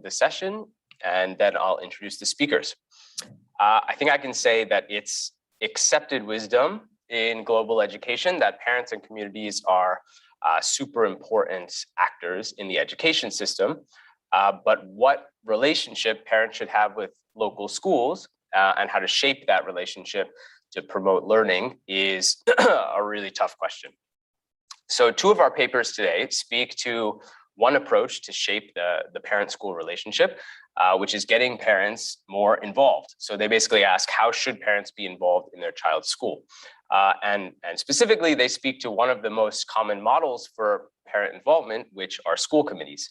this session, and then I'll introduce the speakers. I think I can say that it's accepted wisdom in global education that parents and communities are super important actors in the education system. But what relationship parents should have with local schools and how to shape that relationship to promote learning is a really tough question. So two of our papers today speak to one approach to shape the parent-school relationship, which is getting parents more involved. So they basically ask, how should parents be involved in their child's school? And specifically, they speak to one of the most common models for parent involvement, which are school committees.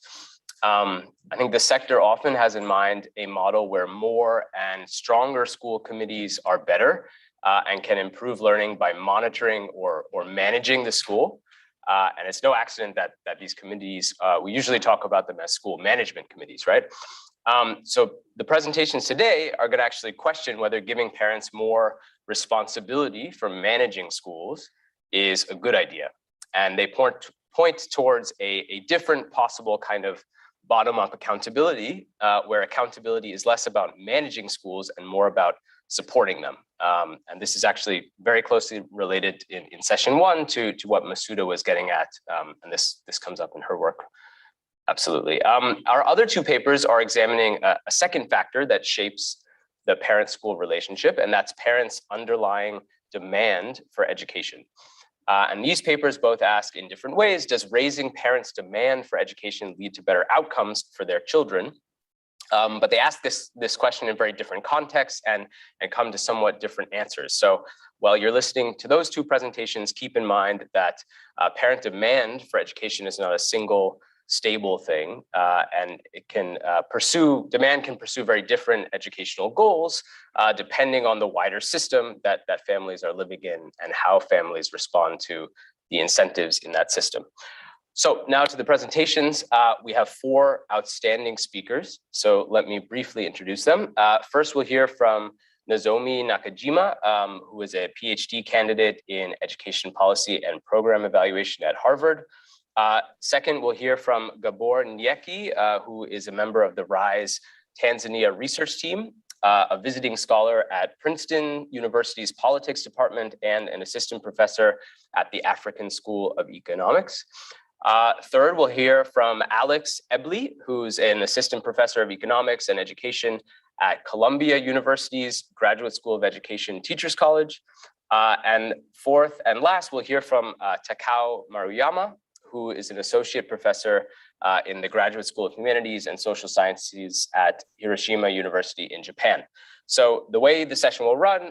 I think the sector often has in mind a model where more and stronger school committees are better and can improve learning by monitoring or managing the school. And it's no accident that these committees, we usually talk about them as school management committees, right? So the presentations today are going to actually question whether giving parents more responsibility for managing schools is a good idea. And they point towards a different possible kind of bottom-up accountability, where accountability is less about managing schools and more about supporting them. And this is actually very closely related in session one to what Masuda was getting at, and this comes up in her work. Absolutely. Our other two papers are examining a second factor that shapes the parent-school relationship, and that's parents' underlying demand for education. And these papers both ask in different ways, does raising parents' demand for education lead to better outcomes for their children? But they ask this question in very different contexts and come to somewhat different answers. So while you're listening to those two presentations, keep in mind that parent demand for education is not a single stable thing, and it can demand can pursue very different educational goals depending on the wider system that families are living in and how families respond to the incentives in that system. So now to the presentations. We have four outstanding speakers, so let me briefly introduce them. First, we'll hear from Nozomi Nakajima, who is a PhD candidate in education policy and program evaluation at Harvard. Second, we'll hear from Gabor Nyeki, who is a member of the RISE Tanzania research team, a visiting scholar at Princeton University's Politics Department and an assistant professor at the African School of Economics. Third, we'll hear from Alex Ebley, who's an assistant professor of economics and education at Columbia University's Graduate School of Education Teachers College. And fourth and last, we'll hear from Takao Maruyama, who is an associate professor in the Graduate School of Humanities and Social Sciences at Hiroshima University in Japan. So the way the session will run,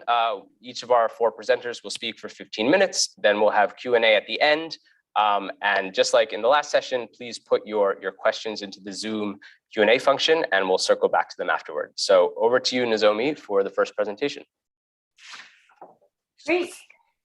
each of our four presenters will speak for 15 minutes, then we'll have Q&A at the end. And just like in the last session, please put your questions into the Zoom Q&A function and we'll circle back to them afterward. So over to you, Nozomi, for the first presentation. Great.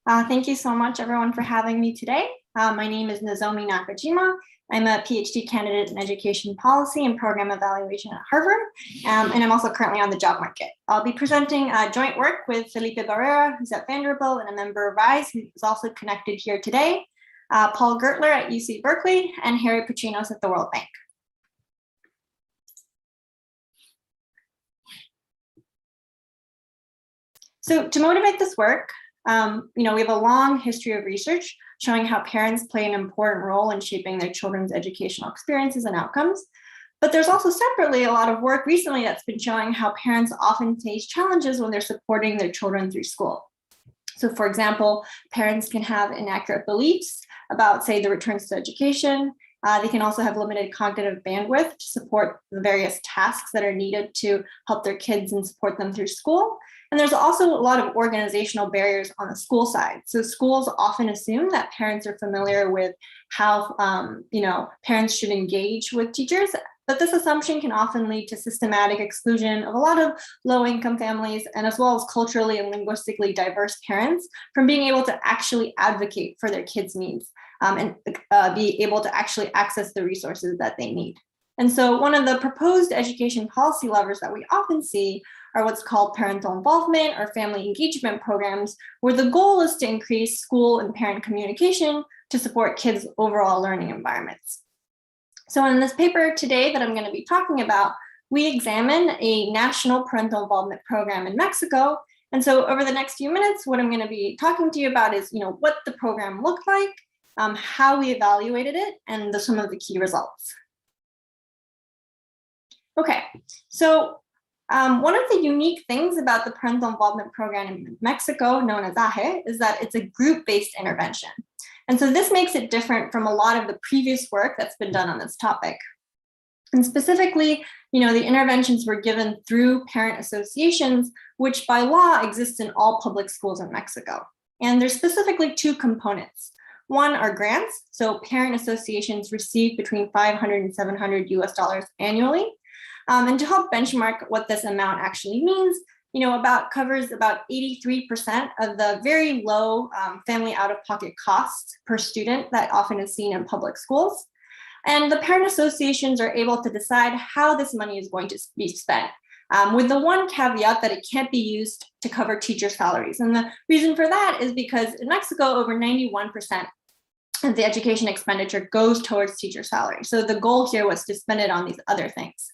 Thank you so much, everyone, for having me today. My name is Nozomi Nakajima. I'm a PhD candidate in education policy and program evaluation at Harvard, and I'm also currently on the job market. I'll be presenting joint work with Felipe Barrera, who's at Vanderbilt and a member of RISE, who's also connected here today, Paul Gertler at UC Berkeley, and Harry Pachinos at the World Bank. So to motivate this work, we have a long history of research showing how parents play an important role in shaping their children's educational experiences and outcomes. But there's also separately a lot of work recently that's been showing how parents often face challenges when they're supporting their children through school. So for example, parents can have inaccurate beliefs about, say, the returns to education. They can also have limited cognitive bandwidth to support the various tasks that are needed to help their kids and support them through school. And there's also a lot of organizational barriers on the school side. So schools often assume that parents are familiar with how parents should engage with teachers, but this assumption can often lead to systematic exclusion of a lot of low-income families and as well as culturally and linguistically diverse parents from being able to actually advocate for their kids' needs and be able to actually access the resources that they need. And so one of the proposed education policy levers that we often see are what's called parental involvement or family engagement programs, where the goal is to increase school and parent communication to support kids' overall learning environments. So in this paper today that I'm going to be talking about, we examine a national parental involvement program in Mexico. And so over the next few minutes, what I'm going to be talking to you about is, what the program looked like, how we evaluated it, and some of the key results. Okay, so one of the unique things about the parental involvement program in Mexico, known as AHE, is that it's a group-based intervention. And so this makes it different from a lot of the previous work that's been done on this topic. And specifically, the interventions were given through parent associations, which by law exists in all public schools in Mexico. And there's specifically two components. One are grants. So parent associations receive between $500 and $700 annually. And to help benchmark what this amount actually means, covers about 83% of the very low family out-of-pocket costs per student that often is seen in public schools. And the parent associations are able to decide how this money is going to be spent, with the one caveat that it can't be used to cover teacher salaries. And the reason for that is because in Mexico, over 91% of the education expenditure goes towards teacher salary. So the goal here was to spend it on these other things.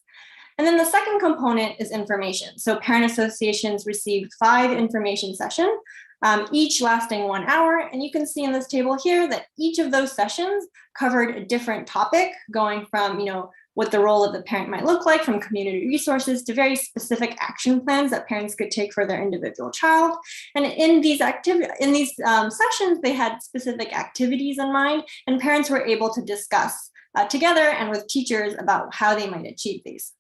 And then the second component is information. So parent associations received 5 information sessions, each lasting 1 hour. And you can see in this table here that each of those sessions covered a different topic, going from, what the role of the parent might look like, from community resources to very specific action plans that parents could take for their individual child. And in these sessions, they had specific activities in mind, and parents were able to discuss together and with teachers about how they might achieve these.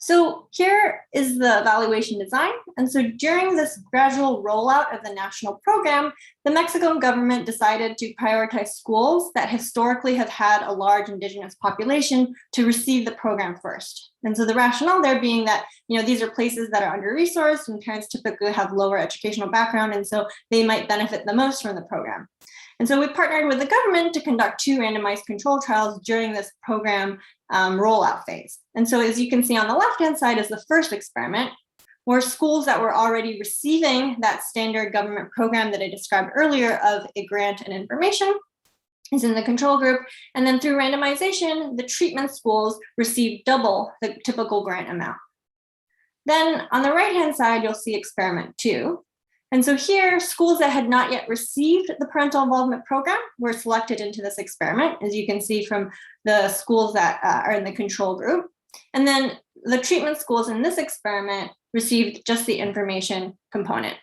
So here is the evaluation design. And so during this gradual rollout of the national program, the Mexican government decided to prioritize schools that historically have had a large indigenous population to receive the program first. And so the rationale there being that, these are places that are under-resourced and parents typically have lower educational background, and so they might benefit the most from the program. And so we partnered with the government to conduct 2 randomized control trials during this program rollout phase. And so as you can see on the left-hand side is the first experiment, where schools that were already receiving that standard government program that I described earlier of a grant and information is in the control group. And then through randomization, the treatment schools received double the typical grant amount. Then on the right-hand side, you'll see experiment 2. And so here, schools that had not yet received the parental involvement program were selected into this experiment, as you can see from the schools that are in the control group. And then the treatment schools in this experiment received just the information component.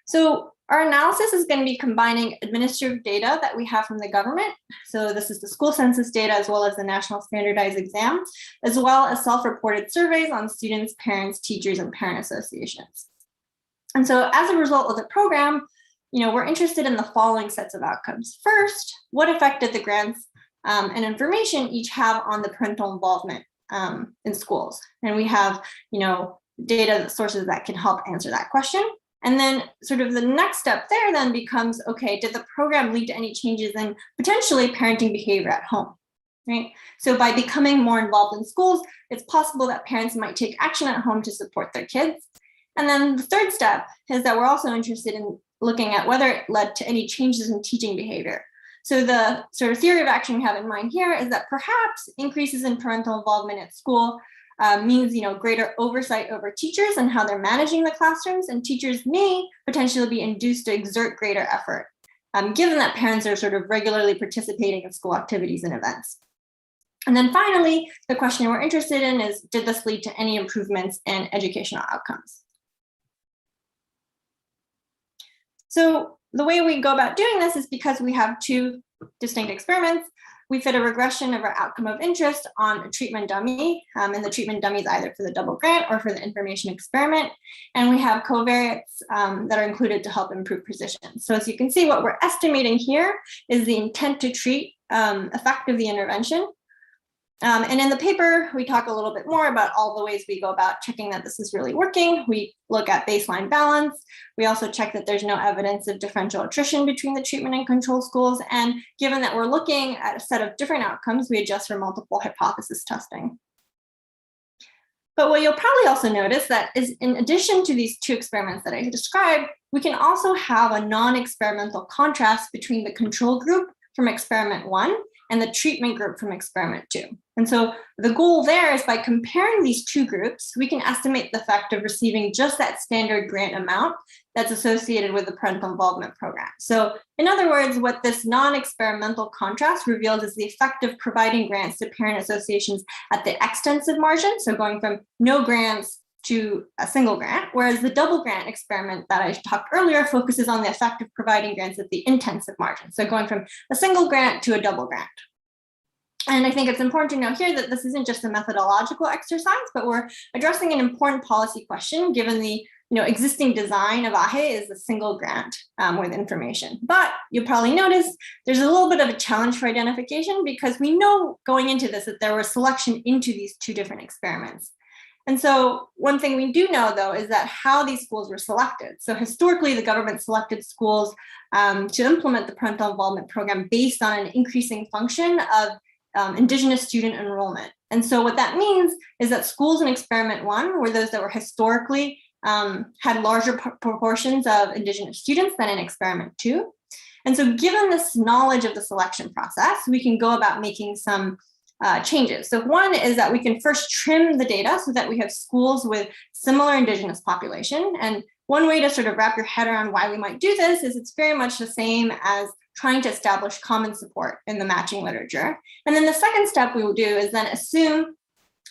So our analysis is going to be combining administrative data that we have from the government. So this is the school census data, as well as the national standardized exam, as well as self-reported surveys on students, parents, teachers, and parent associations. And so as a result of the program, we're interested in the following sets of outcomes. First, what effect did the grants and information each have on the parental involvement in schools? And we have, data sources that can help answer that question. And then sort of the next step there then becomes, okay, did the program lead to any changes in potentially parenting behavior at home, right? So by becoming more involved in schools, it's possible that parents might take action at home to support their kids. And then the third step is that we're also interested in looking at whether it led to any changes in teaching behavior. So the sort of theory of action we have in mind here is that perhaps increases in parental involvement at school means greater oversight over teachers and how they're managing the classrooms, and teachers may potentially be induced to exert greater effort, given that parents are sort of regularly participating in school activities and events. And then finally, the question we're interested in is, did this lead to any improvements in educational outcomes? So the way we go about doing this is because we have 2 distinct experiments. We fit a regression of our outcome of interest on a treatment dummy, and the treatment dummy is either for the double grant or for the information experiment. And we have covariates that are included to help improve precision. So as you can see, what we're estimating here is the intent to treat effect of the intervention. And in the paper, we talk a little bit more about all the ways we go about checking that this is really working. We look at baseline balance. We also check that there's no evidence of differential attrition between the treatment and control schools. And given that we're looking at a set of different outcomes, we adjust for multiple hypothesis testing. But what you'll probably also notice that is, in addition to these 2 experiments that I described, we can also have a non-experimental contrast between the control group from experiment 1 and the treatment group from experiment 2. And so the goal there is by comparing these two groups, we can estimate the effect of receiving just that standard grant amount that's associated with the parental involvement program. So in other words, what this non-experimental contrast reveals is the effect of providing grants to parent associations at the extensive margin, so going from no grants to a single grant, whereas the double grant experiment that I talked earlier focuses on the effect of providing grants at the intensive margin, so going from a single grant to a double grant. And I think it's important to note here that this isn't just a methodological exercise, but we're addressing an important policy question given the existing design of AHE is a single grant with information. But you'll probably notice there's a little bit of a challenge for identification because we know going into this that there was selection into these two different experiments. And so one thing we do know, though, is that how these schools were selected. So historically, the government selected schools to implement the parental involvement program based on an increasing function of Indigenous student enrollment. And so what that means is that schools in experiment 1 were those that were historically had larger proportions of Indigenous students than in experiment 2. And so given this knowledge of the selection process, we can go about making some changes. So one is that we can first trim the data so that we have schools with similar Indigenous population. And one way to sort of wrap your head around why we might do this is it's very much the same as trying to establish common support in the matching literature. And then the second step we will do is then assume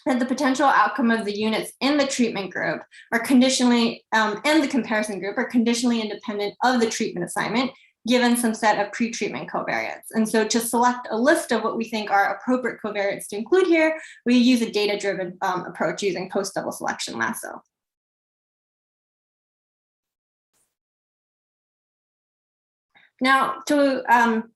that the potential outcome of the units in the treatment group are conditionally, and the comparison group are conditionally independent of the treatment assignment, given some set of pre-treatment covariates. And so to select a list of what we think are appropriate covariates to include here, we use a data-driven approach using post-double selection lasso. Now, to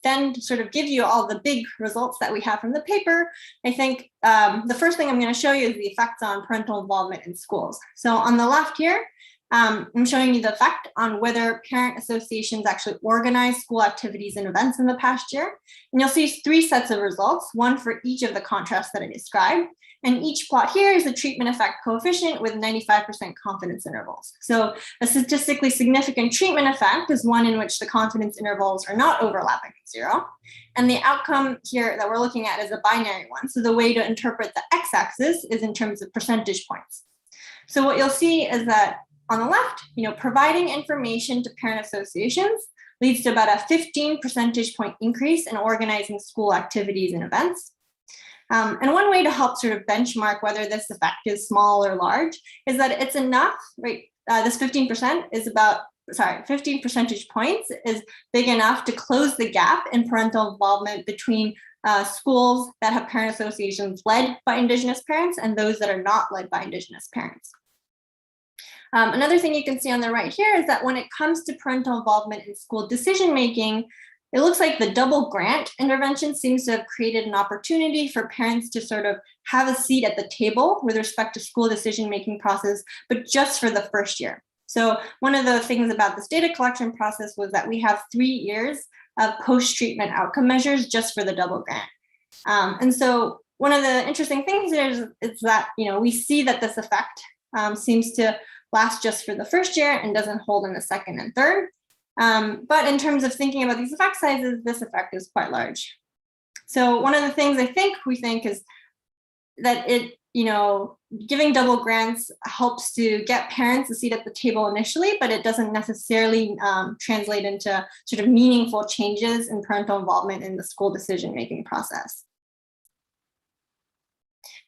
then sort of give you all the big results that we have from the paper, I think the first thing I'm going to show you is the effects on parental involvement in schools. So on the left here, I'm showing you the effect on whether parent associations actually organize school activities and events in the past year. And you'll see 3 sets of results, one for each of the contrasts that I described. And each plot here is the treatment effect coefficient with 95% confidence intervals. So a statistically significant treatment effect is one in which the confidence intervals are not overlapping at 0. And the outcome here that we're looking at is a binary one. So the way to interpret the x-axis is in terms of percentage points. So what you'll see is that on the left, providing information to parent associations leads to about a 15 percentage point increase in organizing school activities and events. And one way to help sort of benchmark whether this effect is small or large is that it's enough, right? This 15% is 15 percentage points is big enough to close the gap in parental involvement between schools that have parent associations led by Indigenous parents and those that are not led by Indigenous parents. Another thing you can see on the right here is that when it comes to parental involvement in school decision-making, it looks like the double grant intervention seems to have created an opportunity for parents to sort of have a seat at the table with respect to school decision-making process, but just for the first year. So one of the things about this data collection process was that we have 3 years of post-treatment outcome measures just for the double grant. And so one of the interesting things is that, we see that this effect seems to last just for the first year and doesn't hold in the second and third. But in terms of thinking about these effect sizes, this effect is quite large. So one of the things we think is that giving double grants helps to get parents a seat at the table initially, but it doesn't necessarily translate into sort of meaningful changes in parental involvement in the school decision-making process.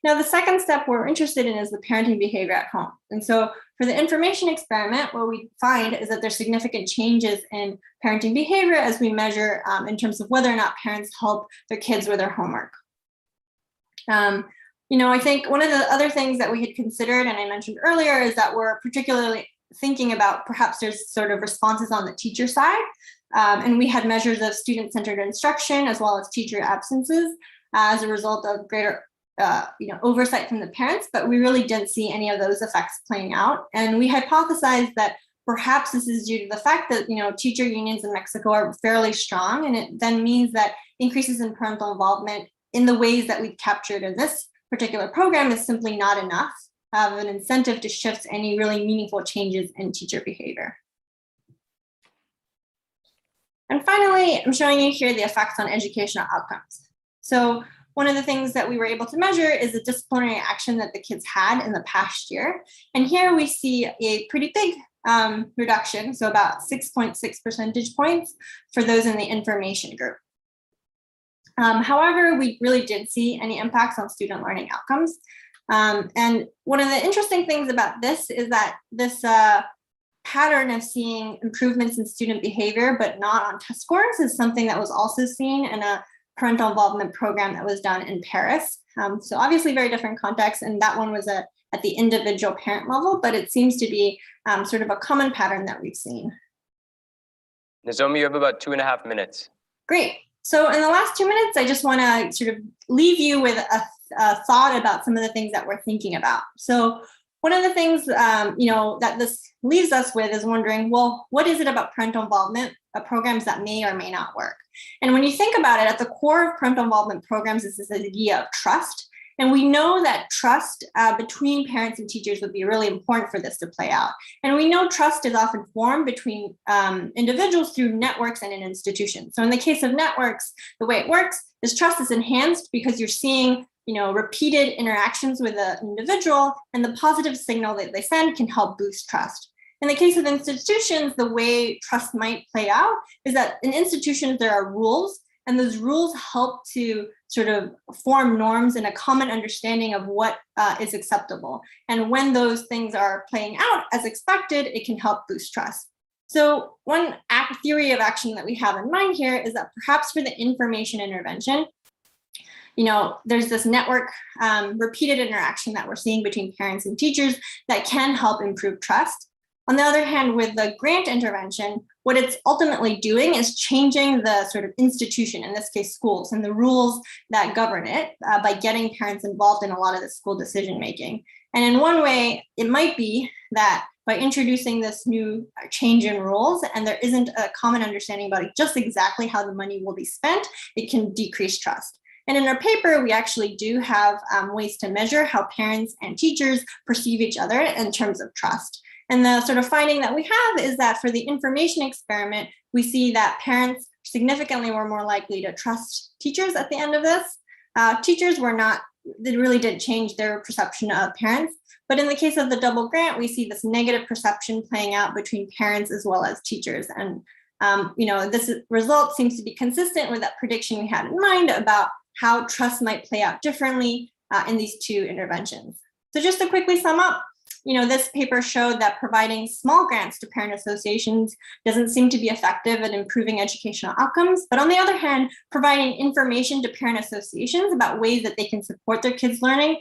Now, the second step we're interested in is the parenting behavior at home. And so for the information experiment, what we find is that there's significant changes in parenting behavior as we measure in terms of whether or not parents help their kids with their homework. I think one of the other things that we had considered, and I mentioned earlier, is that we're particularly thinking about perhaps there's sort of responses on the teacher side. And we had measures of student-centered instruction as well as teacher absences as a result of greater oversight from the parents, but we really didn't see any of those effects playing out. And we hypothesized that perhaps this is due to the fact that, teacher unions in Mexico are fairly strong. And it then means that increases in parental involvement in the ways that we've captured in this particular program is simply not enough of an incentive to shift any really meaningful changes in teacher behavior. And finally, I'm showing you here the effects on educational outcomes. So one of the things that we were able to measure is the disciplinary action that the kids had in the past year. And here we see a pretty big reduction, so about 6.6 percentage points for those in the information group. However, we really did see any impacts on student learning outcomes. And one of the interesting things about this is that this pattern of seeing improvements in student behavior, but not on test scores, is something that was also seen in a parental involvement program that was done in Paris. So obviously very different context, and that one was at the individual parent level, but it seems to be sort of a common pattern that we've seen. Nozomi, you have about 2.5 minutes. Great. So in the last 2 minutes, I just want to sort of leave you with a thought about some of the things that we're thinking about. So one of the things that this leaves us with is wondering, well, what is it about parental involvement programs that may or may not work? And when you think about it, at the core of parental involvement programs is this idea of trust. And we know that trust between parents and teachers would be really important for this to play out. And we know trust is often formed between individuals through networks and in institutions. So in the case of networks, the way it works is trust is enhanced because you're seeing repeated interactions with an individual, and the positive signal that they send can help boost trust. In the case of institutions, the way trust might play out is that in institutions, there are rules, and those rules help to sort of form norms and a common understanding of what is acceptable. And when those things are playing out as expected, it can help boost trust. So one theory of action that we have in mind here is that perhaps for the information intervention, there's this network repeated interaction that we're seeing between parents and teachers that can help improve trust. On the other hand, with the grant intervention, what it's ultimately doing is changing the sort of institution, in this case, schools, and the rules that govern it by getting parents involved in a lot of the school decision making. And in one way, it might be that by introducing this new change in rules, and there isn't a common understanding about just exactly how the money will be spent, it can decrease trust. And in our paper, we actually do have ways to measure how parents and teachers perceive each other in terms of trust. And the sort of finding that we have is that for the information experiment, we see that parents significantly were more likely to trust teachers at the end of this. Teachers they really didn't change their perception of parents. But in the case of the double grant, we see this negative perception playing out between parents as well as teachers. And this result seems to be consistent with that prediction we had in mind about how trust might play out differently in these two interventions. So just to quickly sum up, this paper showed that providing small grants to parent associations doesn't seem to be effective at improving educational outcomes. But on the other hand, providing information to parent associations about ways that they can support their kids' learning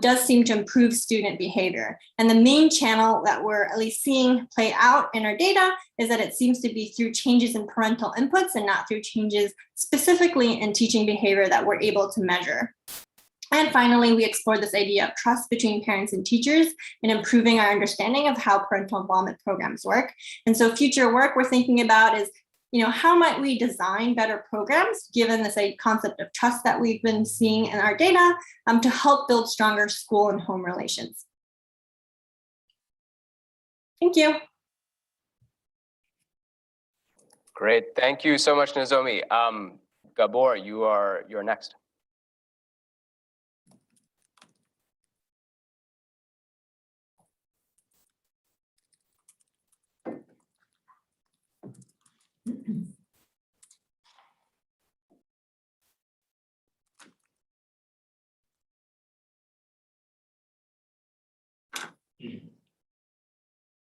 does seem to improve student behavior. And the main channel that we're at least seeing play out in our data is that it seems to be through changes in parental inputs and not through changes specifically in teaching behavior that we're able to measure. And finally, we explored this idea of trust between parents and teachers in improving our understanding of how parental involvement programs work. And so future work we're thinking about is, how might we design better programs given this concept of trust that we've been seeing in our data to help build stronger school and home relations. Thank you. Great. Thank you so much, Nozomi. Gabor, you're next.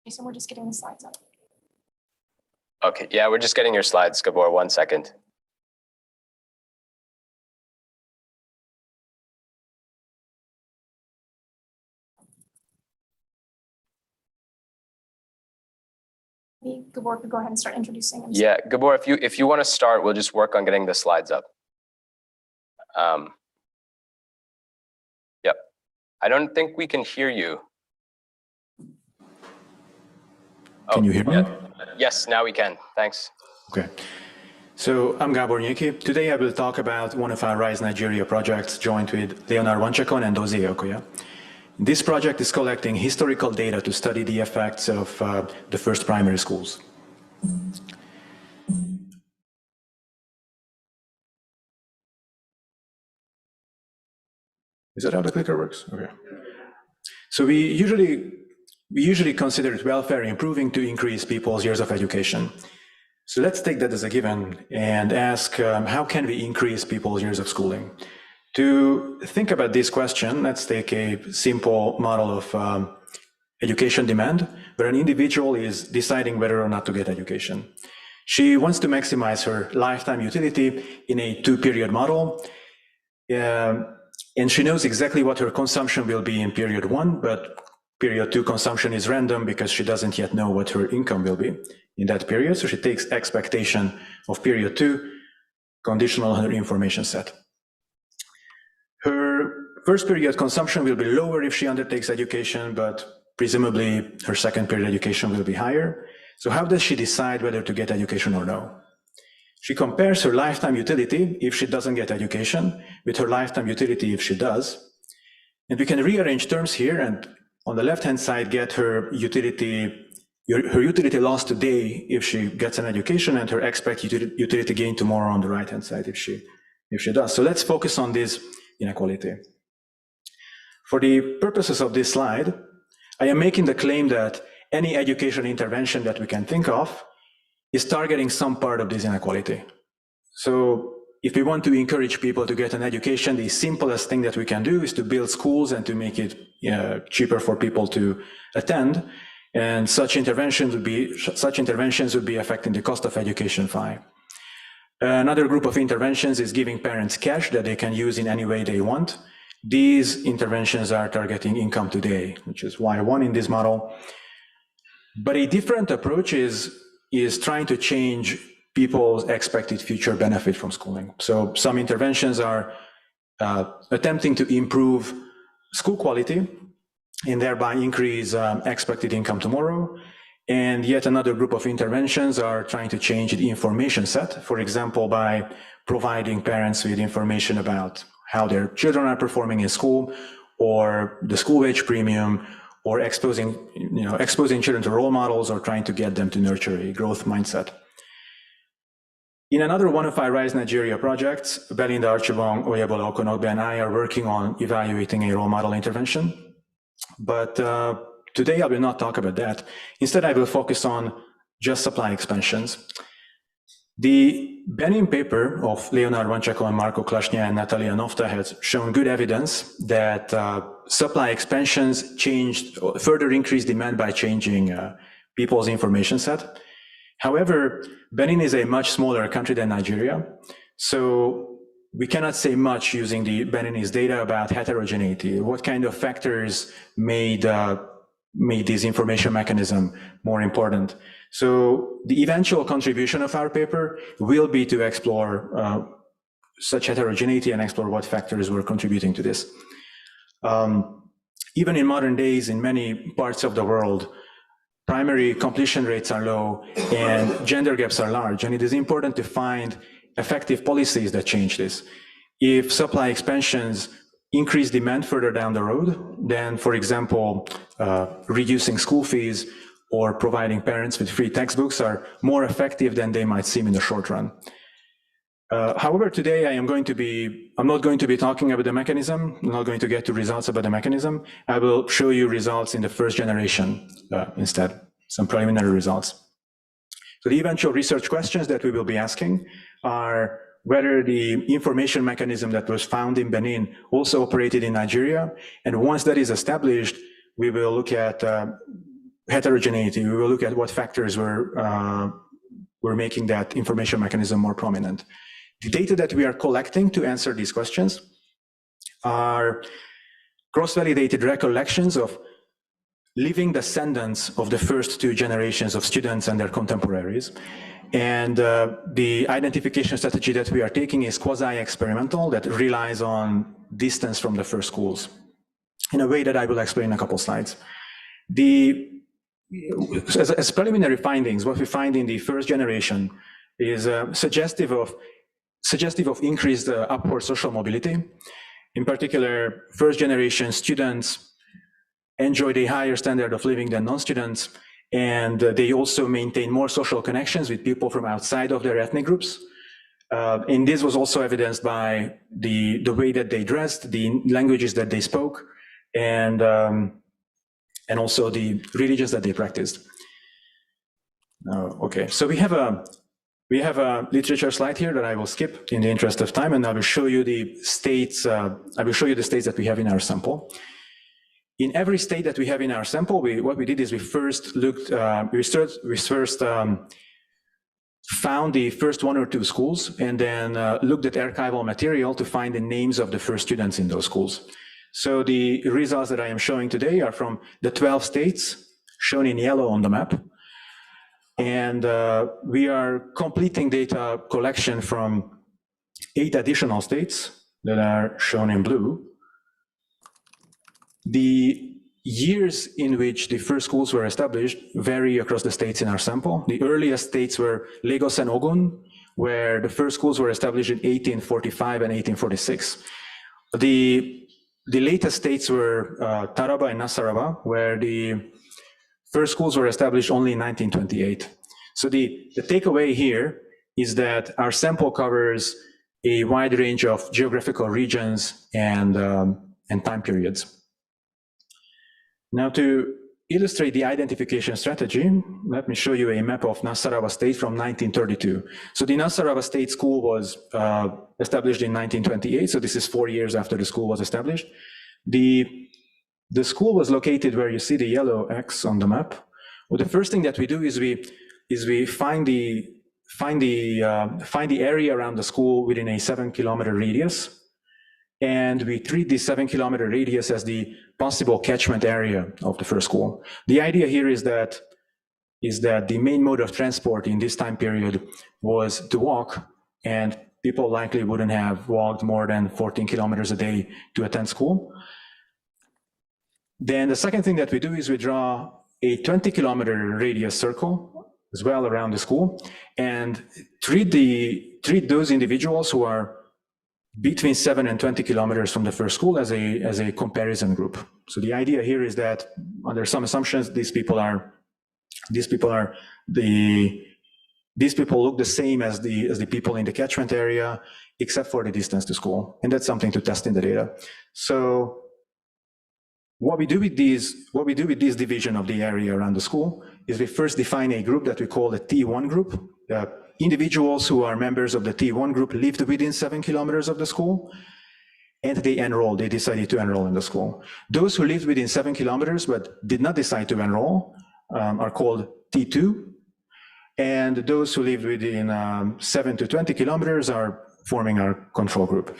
So we're just getting the slides up. Okay, yeah, we're just getting your slides, Gabor, 1 second. Gabor could go ahead and start introducing himself. Yeah, Gabor, if you want to start, we'll just work on getting the slides up. Yep. I don't think we can hear you. Can you hear me? Yes, now we can. Thanks. Okay. So I'm Gabor Nyiki. Today I will talk about one of our RISE Nigeria projects joined with Leonard Wanchakon and Dozie Okoya. This project is collecting historical data to study the effects of the first primary schools. Is that how the clicker works? Okay. So we usually consider welfare improving to increase people's years of education. So let's take that as a given and ask, how can we increase people's years of schooling? To think about this question, let's take a simple model of education demand, where an individual is deciding whether or not to get education. She wants to maximize her lifetime utility in a 2-period model. And she knows exactly what her consumption will be in period 1, but period 2 consumption is random because she doesn't yet know what her income will be in that period. So she takes expectation of period 2, conditional on her information set. Her first period consumption will be lower if she undertakes education, but presumably her second period education will be higher. So how does she decide whether to get education or no? She compares her lifetime utility if she doesn't get education with her lifetime utility if she does. And we can rearrange terms here and on the left-hand side get her utility loss today if she gets an education and her expected utility gain tomorrow on the right-hand side if she does. So let's focus on this inequality. For the purposes of this slide, I am making the claim that any education intervention that we can think of is targeting some part of this inequality. So if we want to encourage people to get an education, the simplest thing that we can do is to build schools and to make it cheaper for people to attend. And such interventions would be affecting the cost of education fine. Another group of interventions is giving parents cash that they can use in any way they want. These interventions are targeting income today, which is Y1 in this model. But a different approach is trying to change people's expected future benefit from schooling. So some interventions are attempting to improve school quality and thereby increase expected income tomorrow. And yet another group of interventions are trying to change the information set, for example, by providing parents with information about how their children are performing in school, or the school wage premium, or exposing children to role models, or trying to get them to nurture a growth mindset. In another one of our Rise Nigeria projects, Belinda Archibong, Oyebola Okonogbe, and I are working on evaluating a role model intervention. But today I will not talk about that. Instead, I will focus on just supply expansions. The Benin paper of Leonard Wancheko and Marco Klashnia and Natalia Nofta has shown good evidence that supply expansions further increased demand by changing people's information set. However, Benin is a much smaller country than Nigeria, so we cannot say much using the Beninese data about heterogeneity. What kind of factors made this information mechanism more important? So the eventual contribution of our paper will be to explore such heterogeneity and explore what factors were contributing to this. Even in modern days, in many parts of the world, primary completion rates are low and gender gaps are large, and it is important to find effective policies that change this. If supply expansions increase demand further down the road, then, for example, reducing school fees or providing parents with free textbooks are more effective than they might seem in the short run. However, today I'm not going to be talking about the mechanism. I'm not going to get to results about the mechanism. I will show you results in the first generation instead, some preliminary results. So the eventual research questions that we will be asking are whether the information mechanism that was found in Benin also operated in Nigeria. And once that is established, we will look at heterogeneity. We will look at what factors were making that information mechanism more prominent. The data that we are collecting to answer these questions are cross-validated recollections of living descendants of the first 2 generations of students and their contemporaries. And the identification strategy that we are taking is quasi-experimental, that relies on distance from the first schools in a way that I will explain in a couple slides. As preliminary findings, what we find in the first generation is suggestive of increased upward social mobility. In particular, first generation students enjoyed a higher standard of living than non-students, and they also maintain more social connections with people from outside of their ethnic groups. And this was also evidenced by the way that they dressed, the languages that they spoke, and also the religions that they practiced. Okay, so we have a literature slide here that I will skip in the interest of time, and I will show you the states. I will show you the states that we have in our sample. In every state that we have in our sample, what we did is we first looked, we first found the first 1 or 2 schools, and then looked at archival material to find the names of the first students in those schools. So the results that I am showing today are from the 12 states shown in yellow on the map. And we are completing data collection from 8 additional states that are shown in blue. The years in which the first schools were established vary across the states in our sample. The earliest states were Lagos and Ogun, where the first schools were established in 1845 and 1846. The latest states were Taraba and Nasarawa, where the first schools were established only in 1928. So the takeaway here is that our sample covers a wide range of geographical regions and time periods. Now, to illustrate the identification strategy, let me show you a map of Nasarawa State from 1932. So the Nasarawa State School was established in 1928, so this is 4 years after the school was established. The school was located where you see the yellow X on the map. Well, the first thing that we do is we find the area around the school within a 7-kilometer radius, and we treat the 7-kilometer radius as the possible catchment area of the first school. The idea here is that the main mode of transport in this time period was to walk, and people likely wouldn't have walked more than 14 kilometers a day to attend school. Then the second thing that we do is we draw a 20-kilometer radius circle as well around the school, and treat those individuals who are between 7 and 20 kilometers from the first school as a comparison group. So the idea here is that under some assumptions, these people look the same as the people in the catchment area, except for the distance to school, and that's something to test in the data. So what we do with this division of the area around the school is we first define a group that we call the T1 group. Individuals who are members of the T1 group lived within 7 kilometers of the school, and they decided to enroll in the school. Those who lived within 7 kilometers but did not decide to enroll are called T2, and those who lived within 7 to 20 kilometers are forming our control group.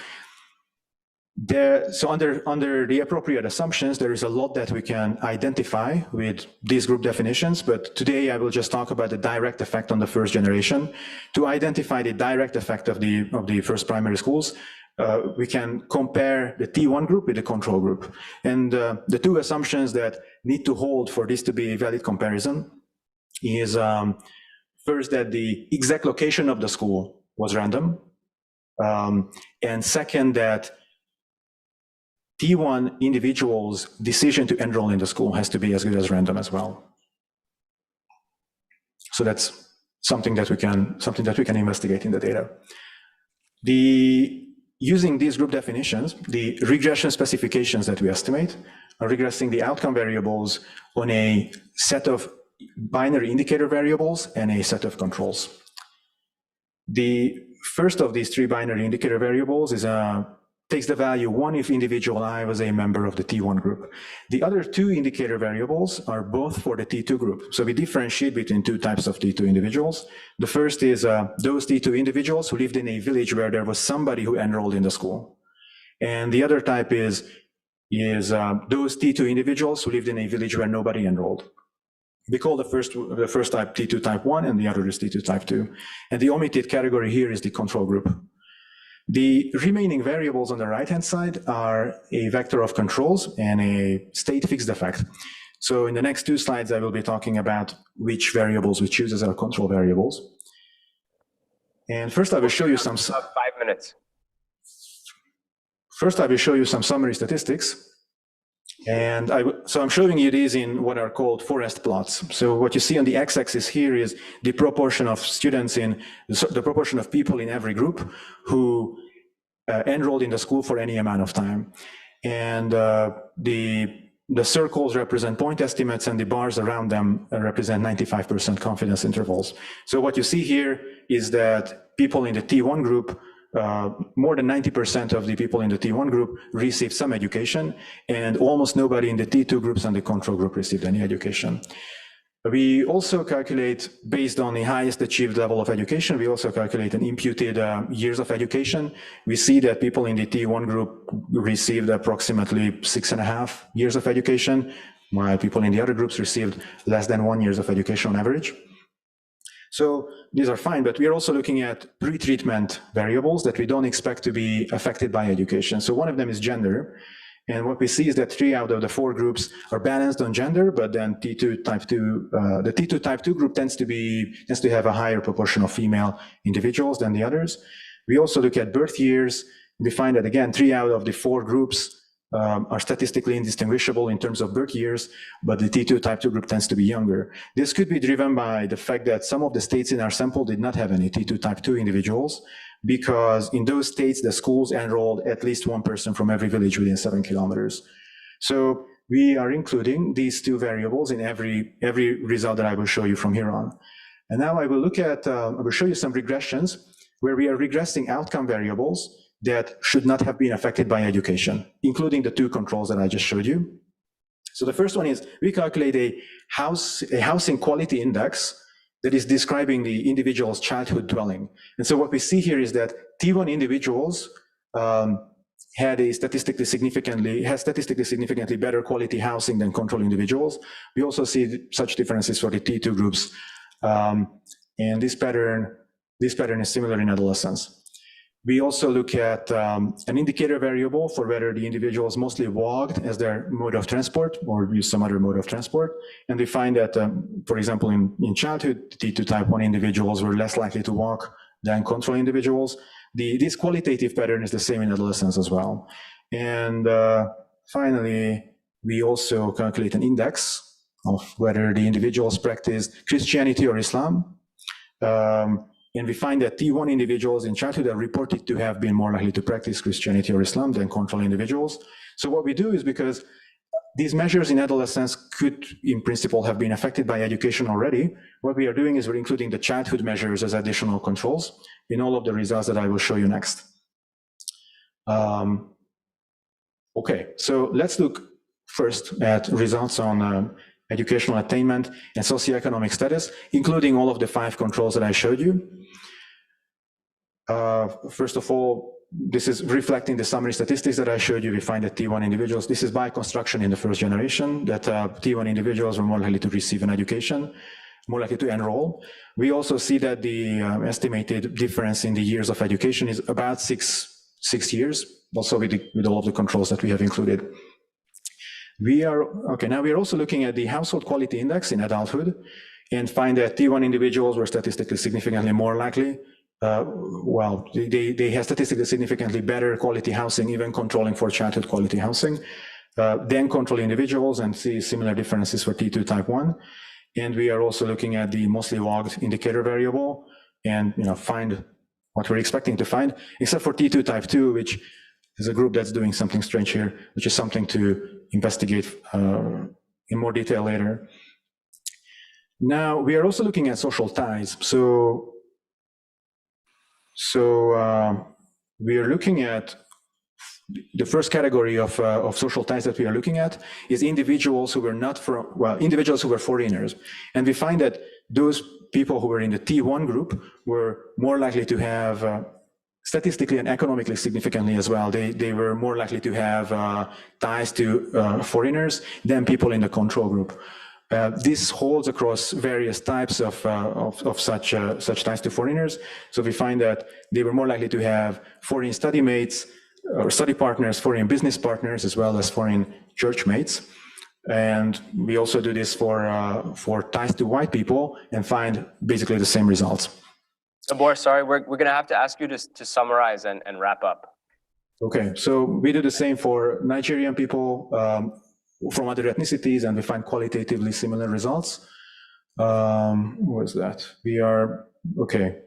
So under the appropriate assumptions, there is a lot that we can identify with these group definitions, but today I will just talk about the direct effect on the first generation. To identify the direct effect of the first primary schools, we can compare the T1 group with the control group. And the two assumptions that need to hold for this to be a valid comparison is first, that the exact location of the school was random, and second, that T1 individuals' decision to enroll in the school has to be as good as random as well. So that's something that we can investigate in the data. Using these group definitions, the regression specifications that we estimate are regressing the outcome variables on a set of binary indicator variables and a set of controls. The first of these 3 binary indicator variables takes the value 1 if individual I was a member of the T1 group. The other 2 indicator variables are both for the T2 group. So we differentiate between 2 types of T2 individuals. The first is those T2 individuals who lived in a village where there was somebody who enrolled in the school. And the other type is those T2 individuals who lived in a village where nobody enrolled. We call the first type T2 type 1 and the other is T2 type 2. And the omitted category here is the control group. The remaining variables on the right-hand side are a vector of controls and a state fixed effect. So in the next 2 slides, I will be talking about which variables we choose as our control variables. And first I will show you some... 5 minutes. First I will show you some summary statistics And so I'm showing you these in what are called forest plots. So what you see on the x-axis here is the proportion of students in, the proportion of people in every group who enrolled in the school for any amount of time. And the circles represent point estimates and the bars around them represent 95% confidence intervals. So what you see here is that people in the T1 group, more than 90% of the people in the T1 group received some education, and almost nobody in the T2 groups and the control group received any education. We also calculate, based on the highest achieved level of education, we also calculate an imputed years of education. We see that people in the T1 group received approximately 6.5 years of education, while people in the other groups received less than 1 year of education on average. So these are fine, but we are also looking at pre-treatment variables that we don't expect to be affected by education. So one of them is gender. And what we see is that 3 out of the 4 groups are balanced on gender, but then T2 type 2, the T2 type 2 group tends to have a higher proportion of female individuals than the others. We also look at birth years. We find that again, 3 out of the 4 groups are statistically indistinguishable in terms of birth years, but the T2 type 2 group tends to be younger. This could be driven by the fact that some of the states in our sample did not have any T2 type 2 individuals, because in those states, the schools enrolled at least 1 person from every village within 7 kilometers. So we are including these 2 variables in every result that I will show you from here on. And now I will look at, I will show you some regressions where we are regressing outcome variables that should not have been affected by education, including the 2 controls that I just showed you. So the first one is we calculate a housing quality index that is describing the individual's childhood dwelling. And so what we see here is that T1 individuals had statistically significantly better quality housing than control individuals. We also see such differences for the T2 groups. And this pattern is similar in adolescence. We also look at an indicator variable for whether the individuals mostly walked as their mode of transport or used some other mode of transport. And we find that, for example, in childhood, T2 type 1 individuals were less likely to walk than control individuals. This qualitative pattern is the same in adolescence as well. And finally, we also calculate an index of whether the individuals practiced Christianity or Islam. And we find that T1 individuals in childhood are reported to have been more likely to practice Christianity or Islam than control individuals. So what we do is, because these measures in adolescence could, in principle, have been affected by education already, what we are doing is we're including the childhood measures as additional controls in all of the results that I will show you next. Okay, so let's look first at results on educational attainment and socioeconomic status, including all of the 5 controls that I showed you. First of all, this is reflecting the summary statistics that I showed you. We find that T1 individuals, this is by construction in the first generation, that T1 individuals were more likely to receive an education, more likely to enroll. We also see that the estimated difference in the years of education is about six years, also with all of the controls that we have included. Now we are also looking at the household quality index in adulthood and find that T1 individuals were statistically significantly more likely. They have statistically significantly better quality housing, even controlling for childhood quality housing, than control individuals, and see similar differences for T2 type 1. And we are also looking at the mostly walked indicator variable and find what we're expecting to find, except for T2 type 2, which is a group that's doing something strange here, which is something to investigate in more detail later. Now, we are also looking at social ties. So we are looking at the first category of social ties that we are looking at is individuals who were individuals who were foreigners. And we find that those people who were in the T1 group were more likely to have statistically and economically significantly as well. They were more likely to have ties to foreigners than people in the control group. This holds across various types of such ties to foreigners. So we find that they were more likely to have foreign study mates or study partners, foreign business partners, as well as foreign church mates. And we also do this for ties to white people and find basically the same results. Gabor, sorry, we're going to have to ask you to summarize and wrap up. Okay, so we do the same for Nigerian people, from other ethnicities, and we find qualitatively similar results. What was that? We are, okay.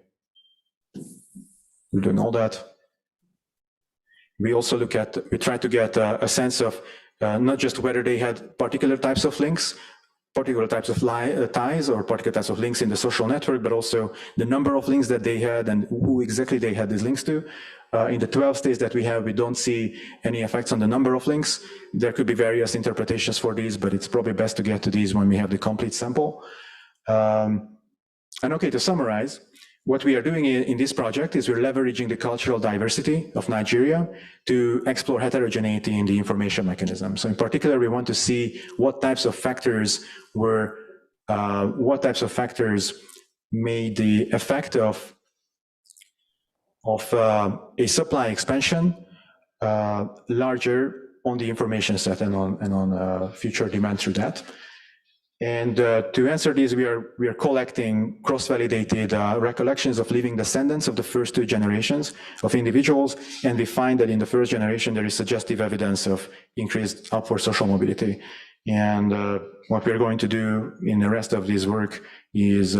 We're doing all that. We also we try to get a sense of not just whether they had particular types of links, particular types of ties, or particular types of links in the social network, but also the number of links that they had and who exactly they had these links to. In the 12 states that we have, we don't see any effects on the number of links. There could be various interpretations for these, but it's probably best to get to these when we have the complete sample. And okay, to summarize, what we are doing in this project is we're leveraging the cultural diversity of Nigeria to explore heterogeneity in the information mechanism. So in particular, we want to see what types of factors made the effect of a supply expansion larger on the information set and on future demand through that. And to answer these, we are collecting cross-validated recollections of living descendants of the first two generations of individuals, and we find that in the first generation there is suggestive evidence of increased upward social mobility. And what we're going to do in the rest of this work is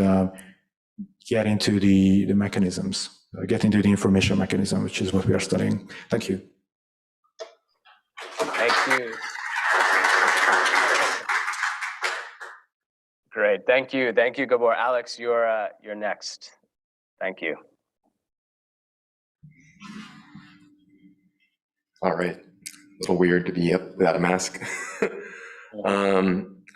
get into the mechanisms, get into the information mechanism, which is what we are studying. Thank you. Thank you. Great, thank you, Gabor. Alex, you're next. Thank you. All right, a little weird to be up without a mask.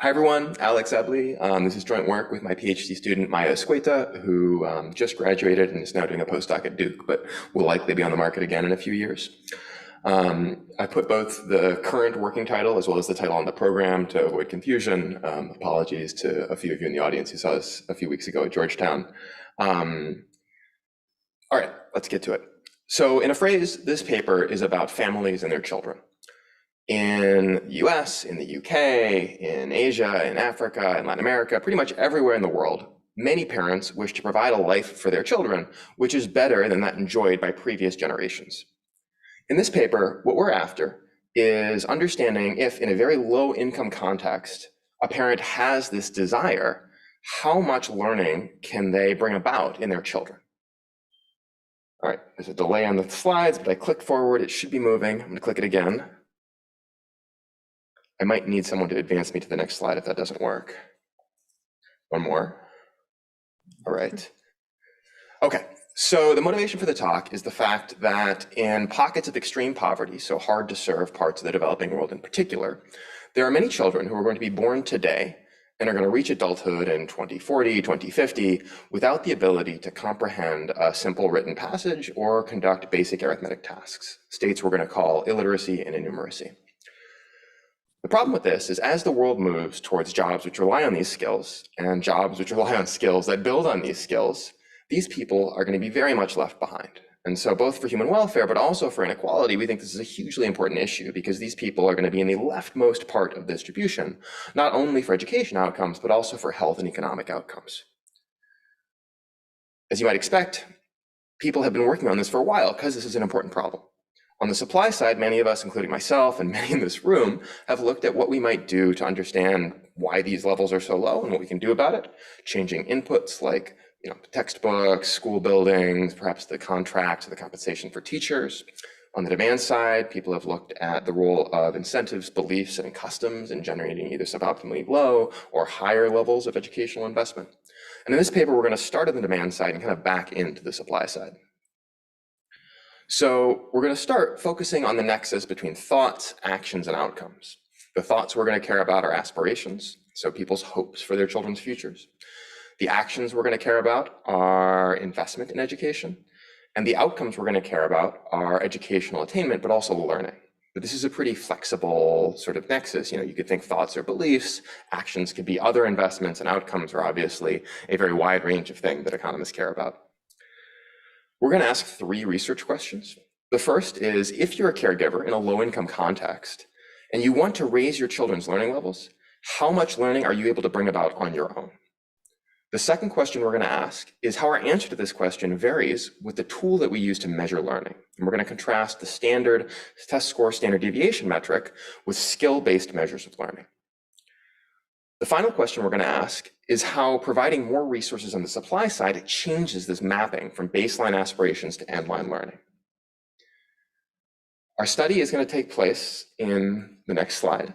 Hi everyone, Alex Ebley. This is joint work with my PhD student Maya Escueta, who just graduated and is now doing a postdoc at Duke, but will likely be on the market again in a few years. I put both the current working title as well as the title on the program to avoid confusion. Apologies to a few of you in the audience who saw us a few weeks ago at Georgetown. All right, let's get to it. So in a phrase, this paper is about families and their children. In the US, in the UK, in Asia, in Africa, in Latin America, pretty much everywhere in the world, many parents wish to provide a life for their children, which is better than that enjoyed by previous generations. In this paper, what we're after is understanding if, in a very low income context, a parent has this desire, how much learning can they bring about in their children? All right, there's a delay on the slides, but I clicked forward, it should be moving. I'm gonna click it again. I might need someone to advance me to the next slide if that doesn't work. One more. All right. Okay. So the motivation for the talk is the fact that in pockets of extreme poverty, so hard to serve parts of the developing world in particular, there are many children who are going to be born today and are going to reach adulthood in 2040, 2050 without the ability to comprehend a simple written passage or conduct basic arithmetic tasks, states we're going to call illiteracy and innumeracy. The problem with this is as the world moves towards jobs which rely on these skills and jobs which rely on skills that build on these skills, these people are going to be very much left behind. And so both for human welfare, but also for inequality, we think this is a hugely important issue because these people are going to be in the leftmost part of the distribution, not only for education outcomes, but also for health and economic outcomes. As you might expect, people have been working on this for a while because this is an important problem. On the supply side, many of us, including myself and many in this room, have looked at what we might do to understand why these levels are so low and what we can do about it, changing inputs like textbooks, school buildings, perhaps the contracts, the compensation for teachers. On the demand side, people have looked at the role of incentives, beliefs, and customs in generating either suboptimally low or higher levels of educational investment. And in this paper, we're going to start on the demand side and kind of back into the supply side. So we're going to start focusing on the nexus between thoughts, actions, and outcomes. The thoughts we're going to care about are aspirations, so people's hopes for their children's futures. The actions we're going to care about are investment in education, and the outcomes we're going to care about are educational attainment, but also learning. But this is a pretty flexible sort of nexus. You could think thoughts or beliefs, actions could be other investments, and outcomes are obviously a very wide range of things that economists care about. We're going to ask 3 research questions. The first is, if you're a caregiver in a low-income context and you want to raise your children's learning levels, how much learning are you able to bring about on your own? The second question we're going to ask is how our answer to this question varies with the tool that we use to measure learning. And we're going to contrast the standard test score standard deviation metric with skill-based measures of learning. The final question we're going to ask is how providing more resources on the supply side changes this mapping from baseline aspirations to endline learning. Our study is going to take place in the next slide.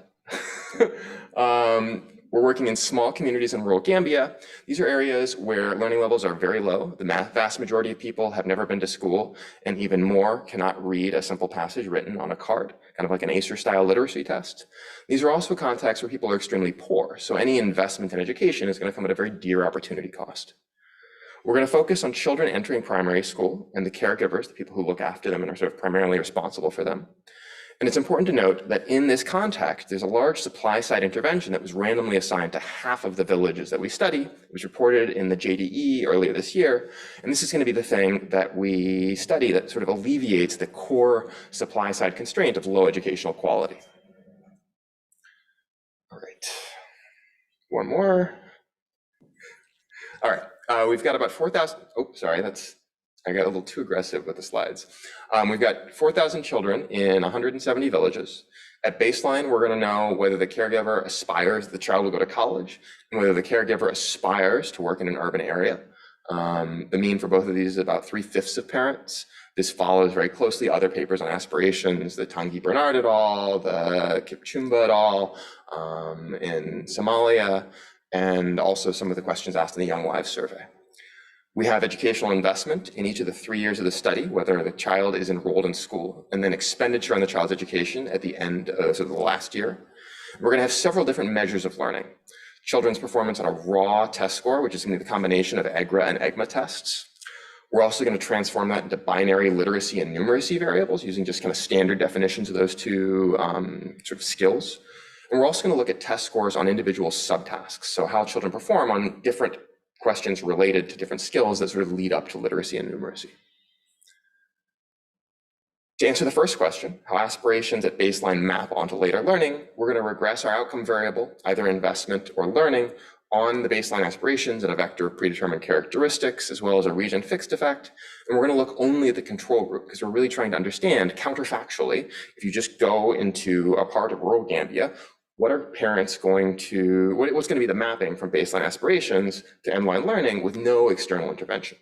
We're working in small communities in rural Gambia. These are areas where learning levels are very low. The vast majority of people have never been to school, and even more cannot read a simple passage written on a card, kind of like an ACER-style literacy test. These are also contexts where people are extremely poor, so any investment in education is going to come at a very dear opportunity cost. We're going to focus on children entering primary school and the caregivers, the people who look after them and are sort of primarily responsible for them. And it's important to note that in this context, there's a large supply side intervention that was randomly assigned to half of the villages that we study. It was reported in the JDE earlier this year. And this is going to be the thing that we study that sort of alleviates the core supply side constraint of low educational quality. All right, one more. All right, we've got about 4,000, oh, sorry, I got a little too aggressive with the slides. We've got 4,000 children in 170 villages. At baseline, we're going to know whether the caregiver aspires the child will go to college and whether the caregiver aspires to work in an urban area. The mean for both of these is about 3/5 of parents. This follows very closely other papers on aspirations, the Tanguy Bernard et al., the Kipchumba et al. In Somalia, and also some of the questions asked in the Young Lives survey. We have educational investment in each of the 3 years of the study, whether the child is enrolled in school, and then expenditure on the child's education at the end of the last year. We're going to have several different measures of learning. Children's performance on a raw test score, which is going to be the combination of EGRA and EGMA tests. We're also going to transform that into binary literacy and numeracy variables using just kind of standard definitions of those two sort of skills. And we're also going to look at test scores on individual subtasks, so how children perform on different questions related to different skills that sort of lead up to literacy and numeracy. To answer the first question, how aspirations at baseline map onto later learning, we're going to regress our outcome variable, either investment or learning, on the baseline aspirations and a vector of predetermined characteristics, as well as a region fixed effect. And we're going to look only at the control group because we're really trying to understand counterfactually, if you just go into a part of rural Gambia, what are parents going to, what's going to be the mapping from baseline aspirations to endline learning with no external intervention?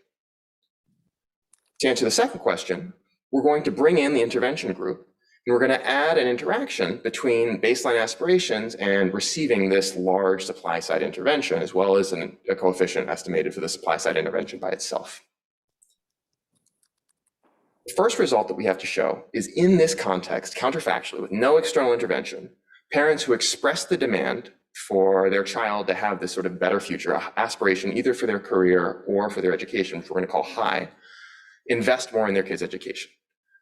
To answer the second question, we're going to bring in the intervention group, and we're going to add an interaction between baseline aspirations and receiving this large supply side intervention, as well as a coefficient estimated for the supply side intervention by itself. The first result that we have to show is in this context, counterfactually, with no external intervention, parents who express the demand for their child to have this sort of better future, aspiration either for their career or for their education, which we're going to call high, invest more in their kids' education.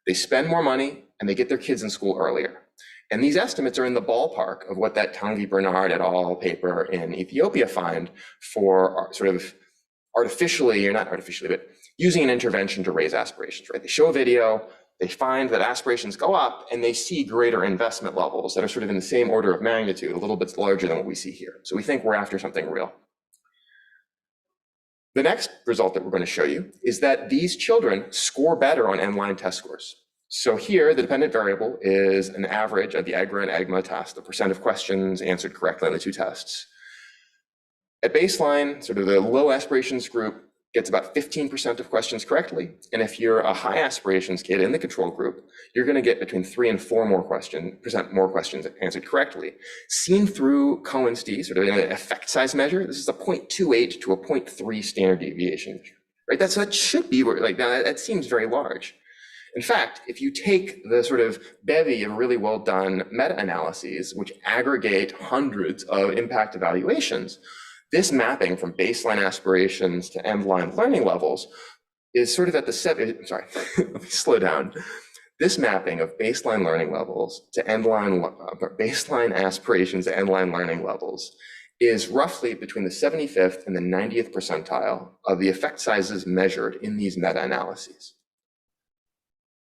They spend more money and they get their kids in school earlier. And these estimates are in the ballpark of what that Tanguy Bernard et al. Paper in Ethiopia find for sort of artificially, or not artificially, but using an intervention to raise aspirations, right? They show a video, they find that aspirations go up and they see greater investment levels that are sort of in the same order of magnitude, a little bit larger than what we see here. So we think we're after something real. The next result that we're going to show you is that these children score better on endline test scores. So here, the dependent variable is an average of the EGRA and EGMA test, the percent of questions answered correctly on the two tests. At baseline, sort of the low aspirations group gets about 15% of questions correctly. And if you're a high aspirations kid in the control group, you're going to get between 3 and 4% more questions answered correctly. Seen through Cohen's D, sort of an effect size measure, this is a 0.28 to a 0.3 standard deviation, right? That should be like that seems very large. In fact, if you take the sort of bevy of really well done meta-analyses, which aggregate hundreds of impact evaluations, this mapping from baseline aspirations to endline learning levels is sort of at the let me slow down. This mapping of baseline learning levels to baseline aspirations to endline learning levels is roughly between the 75th and the 90th percentile of the effect sizes measured in these meta-analyses.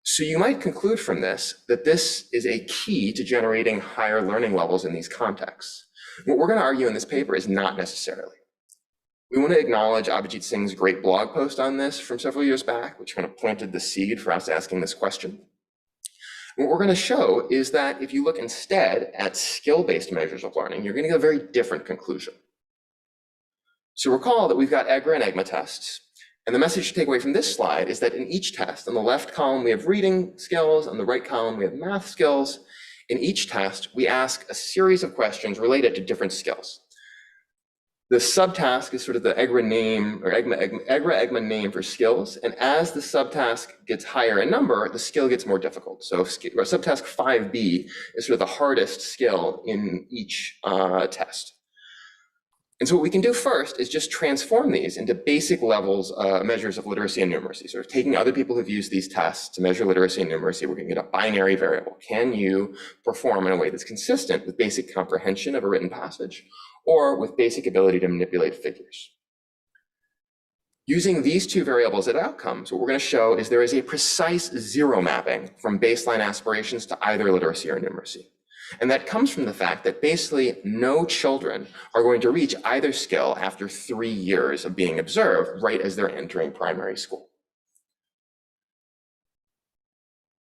So you might conclude from this that this is a key to generating higher learning levels in these contexts. What we're going to argue in this paper is not necessarily. We want to acknowledge Abhijit Singh's great blog post on this from several years back, which kind of planted the seed for us asking this question. What we're going to show is that if you look instead at skill-based measures of learning, you're going to get a very different conclusion. So recall that we've got EGRA and EGMA tests. And the message to take away from this slide is that in each test, on the left column, we have reading skills. On the right column, we have math skills. In each test, we ask a series of questions related to different skills. The subtask is sort of the EGRA name or EGMA name for skills. And as the subtask gets higher in number, the skill gets more difficult. So subtask 5B is sort of the hardest skill in each test. And so what we can do first is just transform these into basic levels, measures of literacy and numeracy. So taking other people who've used these tests to measure literacy and numeracy, we're going to get a binary variable. Can you perform in a way that's consistent with basic comprehension of a written passage or with basic ability to manipulate figures? Using these two variables as outcomes, what we're going to show is there is a precise zero mapping from baseline aspirations to either literacy or numeracy. And that comes from the fact that basically no children are going to reach either skill after 3 years of being observed right as they're entering primary school.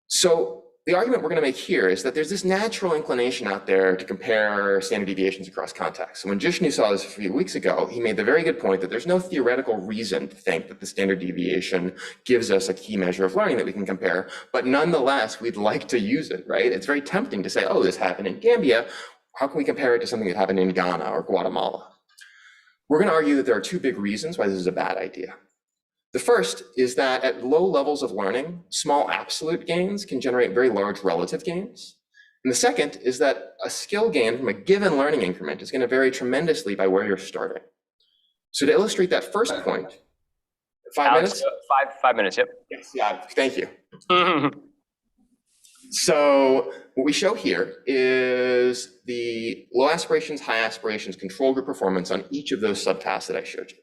So the argument we're going to make here is that there's this natural inclination out there to compare standard deviations across contexts. So when Jishnu saw this a few weeks ago, he made the very good point that there's no theoretical reason to think that the standard deviation gives us a key measure of learning that we can compare, but nonetheless, we'd like to use it, right? It's very tempting to say, oh, this happened in Gambia. How can we compare it to something that happened in Ghana or Guatemala? We're going to argue that there are two big reasons why this is a bad idea. The first is that at low levels of learning, small absolute gains can generate very large relative gains. And the second is that a skill gain from a given learning increment is going to vary tremendously by where you're starting. So to illustrate that first point, 5 minutes? 5 minutes, yep. Yes, yeah, thank you. So what we show here is the low aspirations, high aspirations control group performance on each of those subtasks that I showed you.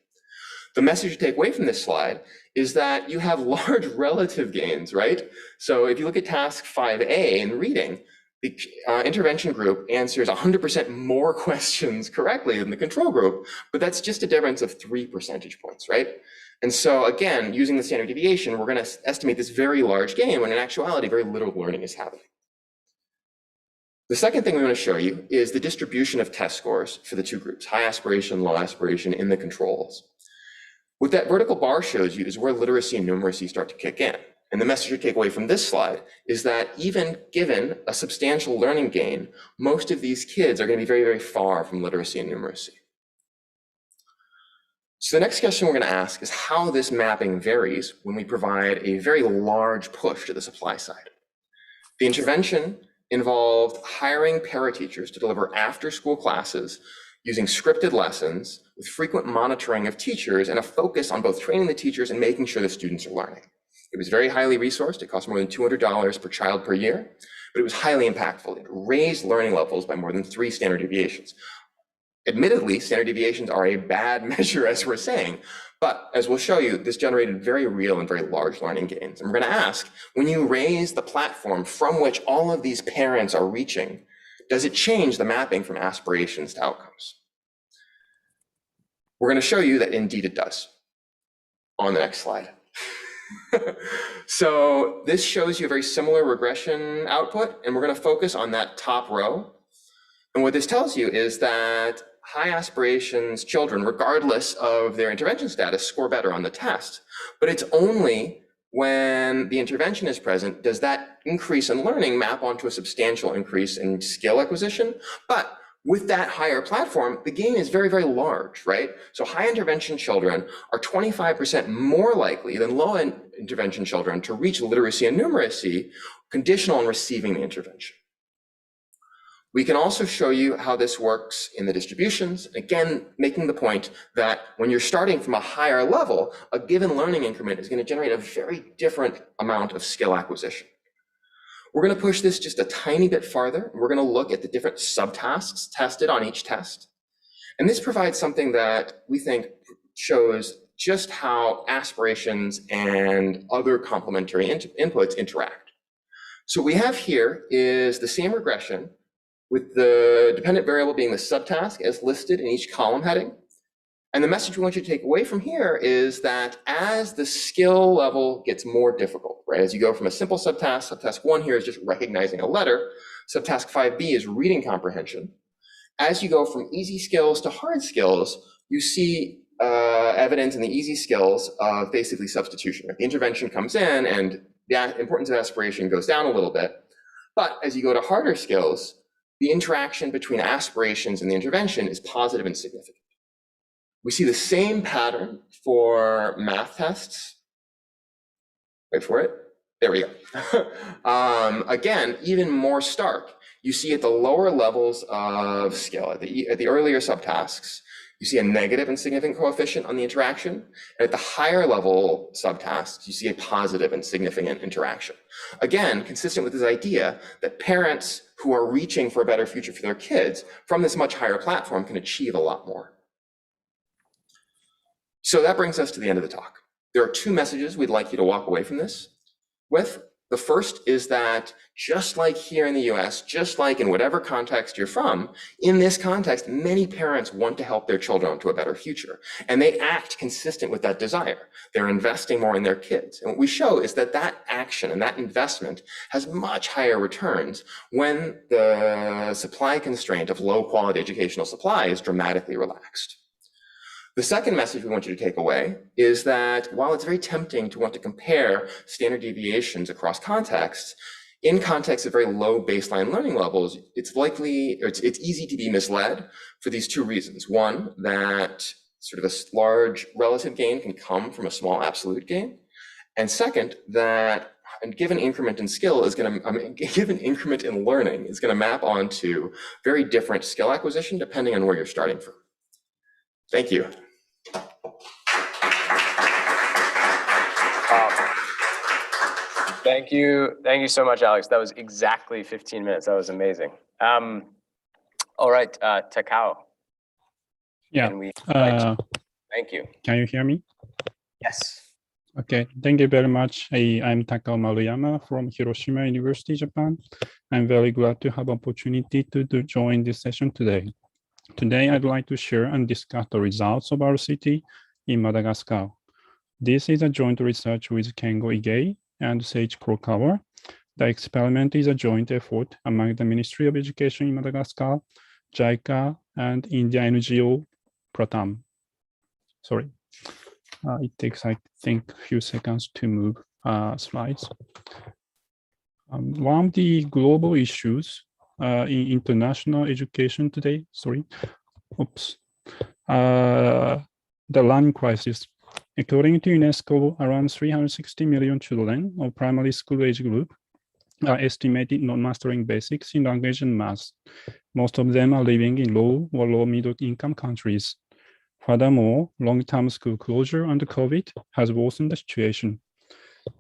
The message to take away from this slide is that you have large relative gains, right? So if you look at task 5A in reading, the intervention group answers 100% more questions correctly than the control group, but that's just a difference of 3 percentage points, right? And so again, using the standard deviation, we're going to estimate this very large gain when in actuality, very little learning is happening. The second thing we want to show you is the distribution of test scores for the two groups, high aspiration, low aspiration in the controls. What that vertical bar shows you is where literacy and numeracy start to kick in. And the message to take away from this slide is that even given a substantial learning gain, most of these kids are going to be very, very far from literacy and numeracy. So the next question we're going to ask is how this mapping varies when we provide a very large push to the supply side. The intervention involved hiring parateachers to deliver after-school classes using scripted lessons with frequent monitoring of teachers and a focus on both training the teachers and making sure the students are learning. It was very highly resourced. It cost more than $200 per child per year, but it was highly impactful. It raised learning levels by more than 3 standard deviations. Admittedly, standard deviations are a bad measure, as we're saying, but as we'll show you, this generated very real and very large learning gains. And we're going to ask, when you raise the platform from which all of these parents are reaching, does it change the mapping from aspirations to outcomes? We're going to show you that indeed it does on the next slide. So this shows you a very similar regression output, and we're going to focus on that top row. And what this tells you is that high aspirations children, regardless of their intervention status, score better on the test. But it's only when the intervention is present does that increase in learning map onto a substantial increase in skill acquisition. But with that higher platform, the gain is very, very large, right? So high intervention children are 25% more likely than low intervention children to reach literacy and numeracy conditional on receiving the intervention. We can also show you how this works in the distributions, again, making the point that when you're starting from a higher level, a given learning increment is going to generate a very different amount of skill acquisition. We're going to push this just a tiny bit farther. We're going to look at the different subtasks tested on each test. And this provides something that we think shows just how aspirations and other complementary inputs interact. So what we have here is the same regression with the dependent variable being the subtask as listed in each column heading. And the message we want you to take away from here is that as the skill level gets more difficult, right? As you go from a simple subtask, subtask 1 here is just recognizing a letter, subtask 5B is reading comprehension. As you go from easy skills to hard skills, you see evidence in the easy skills of basically substitution. The intervention comes in and the importance of aspiration goes down a little bit. But as you go to harder skills, the interaction between aspirations and the intervention is positive and significant. We see the same pattern for math tests. Wait for it. There we go. Again, even more stark. You see at the lower levels of skill, at the earlier subtasks, you see a negative and significant coefficient on the interaction. And at the higher level subtasks, you see a positive and significant interaction. Again, consistent with this idea that parents who are reaching for a better future for their kids from this much higher platform can achieve a lot more. So that brings us to the end of the talk. There are 2 messages we'd like you to walk away from this with. The first is that just like here in the US, just like in whatever context you're from, in this context, many parents want to help their children to a better future, and they act consistent with that desire. They're investing more in their kids. And what we show is that that action and that investment has much higher returns when the supply constraint of low quality educational supply is dramatically relaxed. The second message we want you to take away is that while it's very tempting to want to compare standard deviations across contexts, in contexts of very low baseline learning levels, it's easy to be misled for these 2 reasons. one, that sort of a large relative gain can come from a small absolute gain. And second, that a given increment in skill is going to, a given increment in learning is going to map onto very different skill acquisition depending on where you're starting from. Thank you. Thank you so much, Alex. That was exactly 15 minutes. That was amazing. All right, Takao. Yeah. Thank you. Can you hear me? Yes. Okay, thank you very much. I'm Takao Maruyama from Hiroshima University, Japan. I'm very glad to have opportunity to join this session today. Today, I'd like to share and discuss the results of our city in Madagascar. This is a joint research with Kengo Igei and Seiichi Kurokawa. The experiment is a joint effort among the Ministry of Education in Madagascar, JICA, and India NGO Pratam. Sorry, it takes, I think, a few seconds to move slides. One of the global issues in international education today, the learning crisis. According to UNESCO, around 360 million children of primary school age group are estimated not mastering basics in language and math. Most of them are living in low or low middle income countries. Furthermore, long-term school closure under COVID has worsened the situation.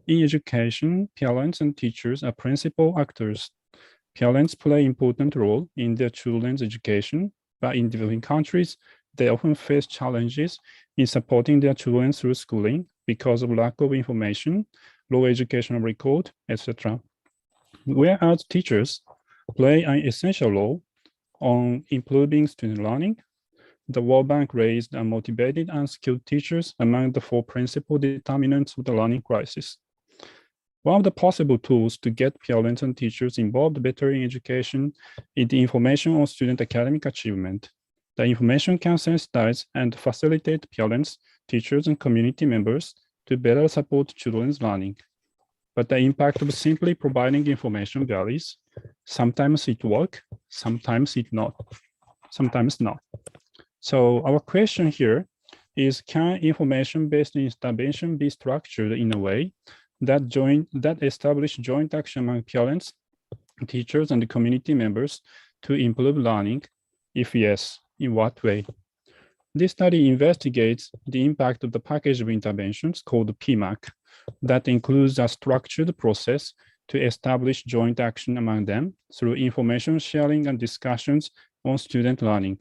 In education, parents and teachers are principal actors. Parents play an important role in their children's education, but in developing countries, they often face challenges in supporting their children through schooling because of lack of information, low educational record, etc. Whereas teachers play an essential role on improving student learning, the World Bank raised unmotivated and skilled teachers among the 4 principal determinants of the learning crisis. One of the possible tools to get parents and teachers involved better in education is the information on student academic achievement. The information can sensitize and facilitate parents, teachers, and community members to better support children's learning. But the impact of simply providing information varies. Sometimes it works, sometimes not. So our question here is, can information-based intervention be structured in a way that establish joint action among parents, teachers, and the community members to improve learning? If yes, in what way? This study investigates the impact of the package of interventions called PMAC that includes a structured process to establish joint action among them through information sharing and discussions on student learning.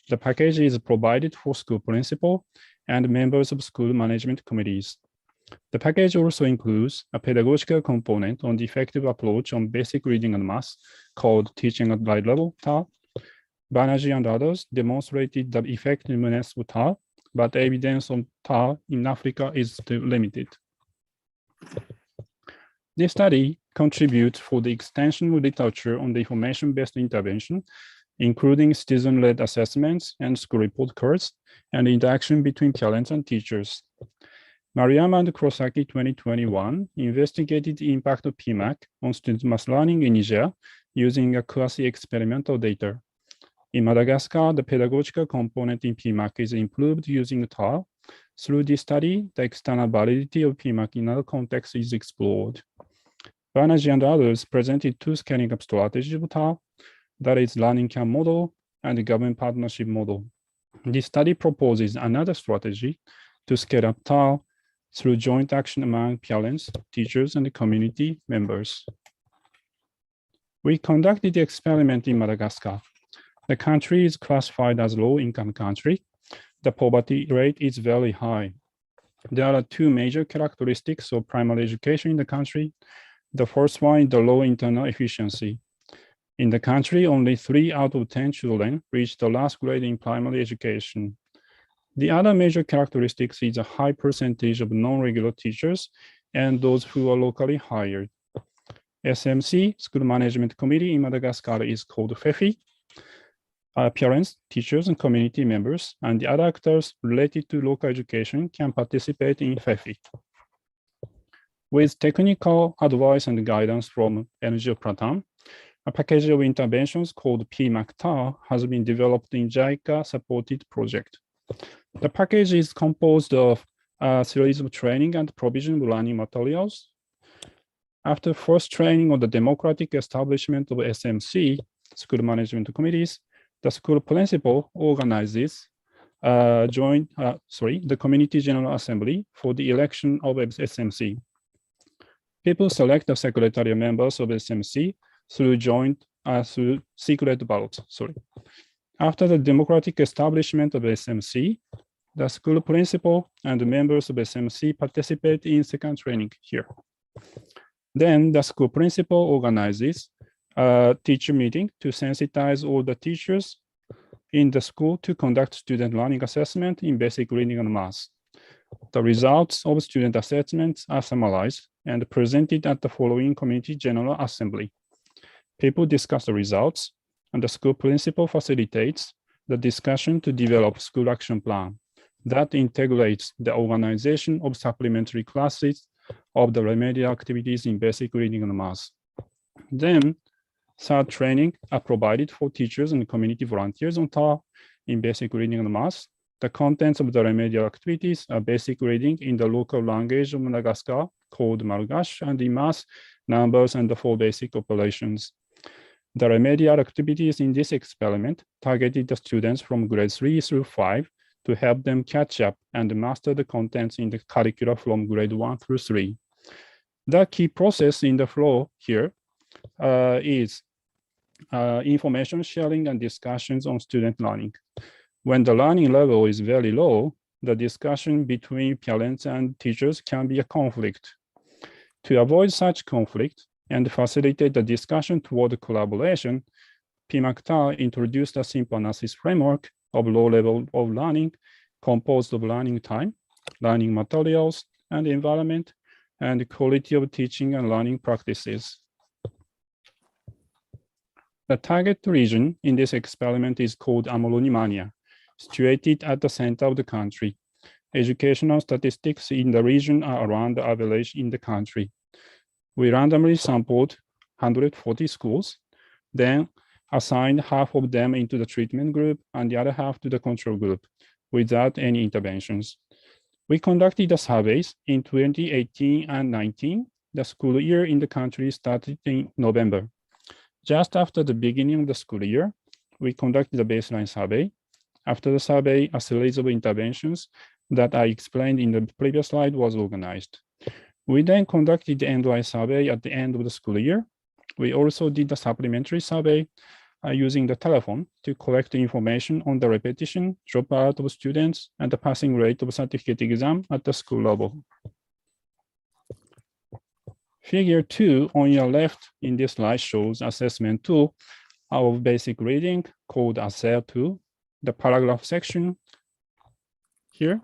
The package is provided for school principal and members of school management committees. The package also includes a pedagogical component on the effective approach on basic reading and math called Teaching at Right Level, TAR. Banerjee and others demonstrated the effectiveness of TAR but evidence on TAL in Africa is still limited. This study contributes for the extension of literature on the information-based intervention, including citizen-led assessments and school report cards, and interaction between parents and teachers. Mariama and Kurosaki 2021 investigated the impact of PMAC on student math learning in Niger using a quasi experimental data. In Madagascar, the pedagogical component in PMAC is improved using TAL. Through this study, the external validity of PMAC in other contexts is explored. Banerjee and others presented two scaling up strategies of TAL, that is learning camp model and the government partnership model. This study proposes another strategy to scale up TAL through joint action among parents, teachers, and the community members. We conducted the experiment in Madagascar. The country is classified as low-income country. The poverty rate is very high. There are two major characteristics of primary education in the country. The first one is the low internal efficiency. In the country, only 3 out of 10 children reach the last grade in primary education. The other major characteristic is a high percentage of non-regular teachers and those who are locally hired. SMC, School Management Committee in Madagascar, is called FEFI. Parents, teachers, and community members, and the other actors related to local education can participate in FEFI. With technical advice and guidance from NGO Pratam, a package of interventions called PMAC-TAL has been developed in JICA-supported project. The package is composed of a series of training and provision of learning materials. After first training on the democratic establishment of SMC, School Management Committees, the school principal organizes the Community General Assembly for the election of SMC. People select the secretarial members of SMC through secret ballots. After the democratic establishment of SMC, the school principal and the members of SMC participate in second training here. Then the school principal organizes a teacher meeting to sensitize all the teachers in the school to conduct student learning assessment in basic reading and math. The results of student assessments are summarized and presented at the following Community General Assembly. People discuss the results, and the school principal facilitates the discussion to develop school action plan that integrates the organization of supplementary classes of the remedial activities in basic reading and math. Then, third training are provided for teachers and community volunteers on TAL in basic reading and math. The contents of the remedial activities are basic reading in the local language of Madagascar called Malgache, and in math, numbers and the 4 basic operations. The remedial activities in this experiment targeted the students from grade 3 through 5 to help them catch up and master the contents in the curricula from grade 1 through 3. The key process in the flow here is information sharing and discussions on student learning. When the learning level is very low, the discussion between parents and teachers can be a conflict. To avoid such conflict and facilitate the discussion toward collaboration, PMAC-TAL introduced a simple analysis framework of low level of learning composed of learning time, learning materials, and environment, and quality of teaching and learning practices. The target region in this experiment is called Amolonimania, situated at the center of the country. Educational statistics in the region are around the average in the country. We randomly sampled 140 schools, then assigned half of them into the treatment group and the other half to the control group without any interventions. We conducted the surveys in 2018 and 19. The school year in the country started in November. Just after the beginning of the school year, we conducted a baseline survey. After the survey, a series of interventions that I explained in the previous slide was organized. We then conducted the end-line survey at the end of the school year. We also did a supplementary survey using the telephone to collect information on the repetition, dropout of students, and the passing rate of certificate exam at the school level. Figure 2 on your left in this slide shows assessment tool of basic reading called ASSER2. The paragraph section here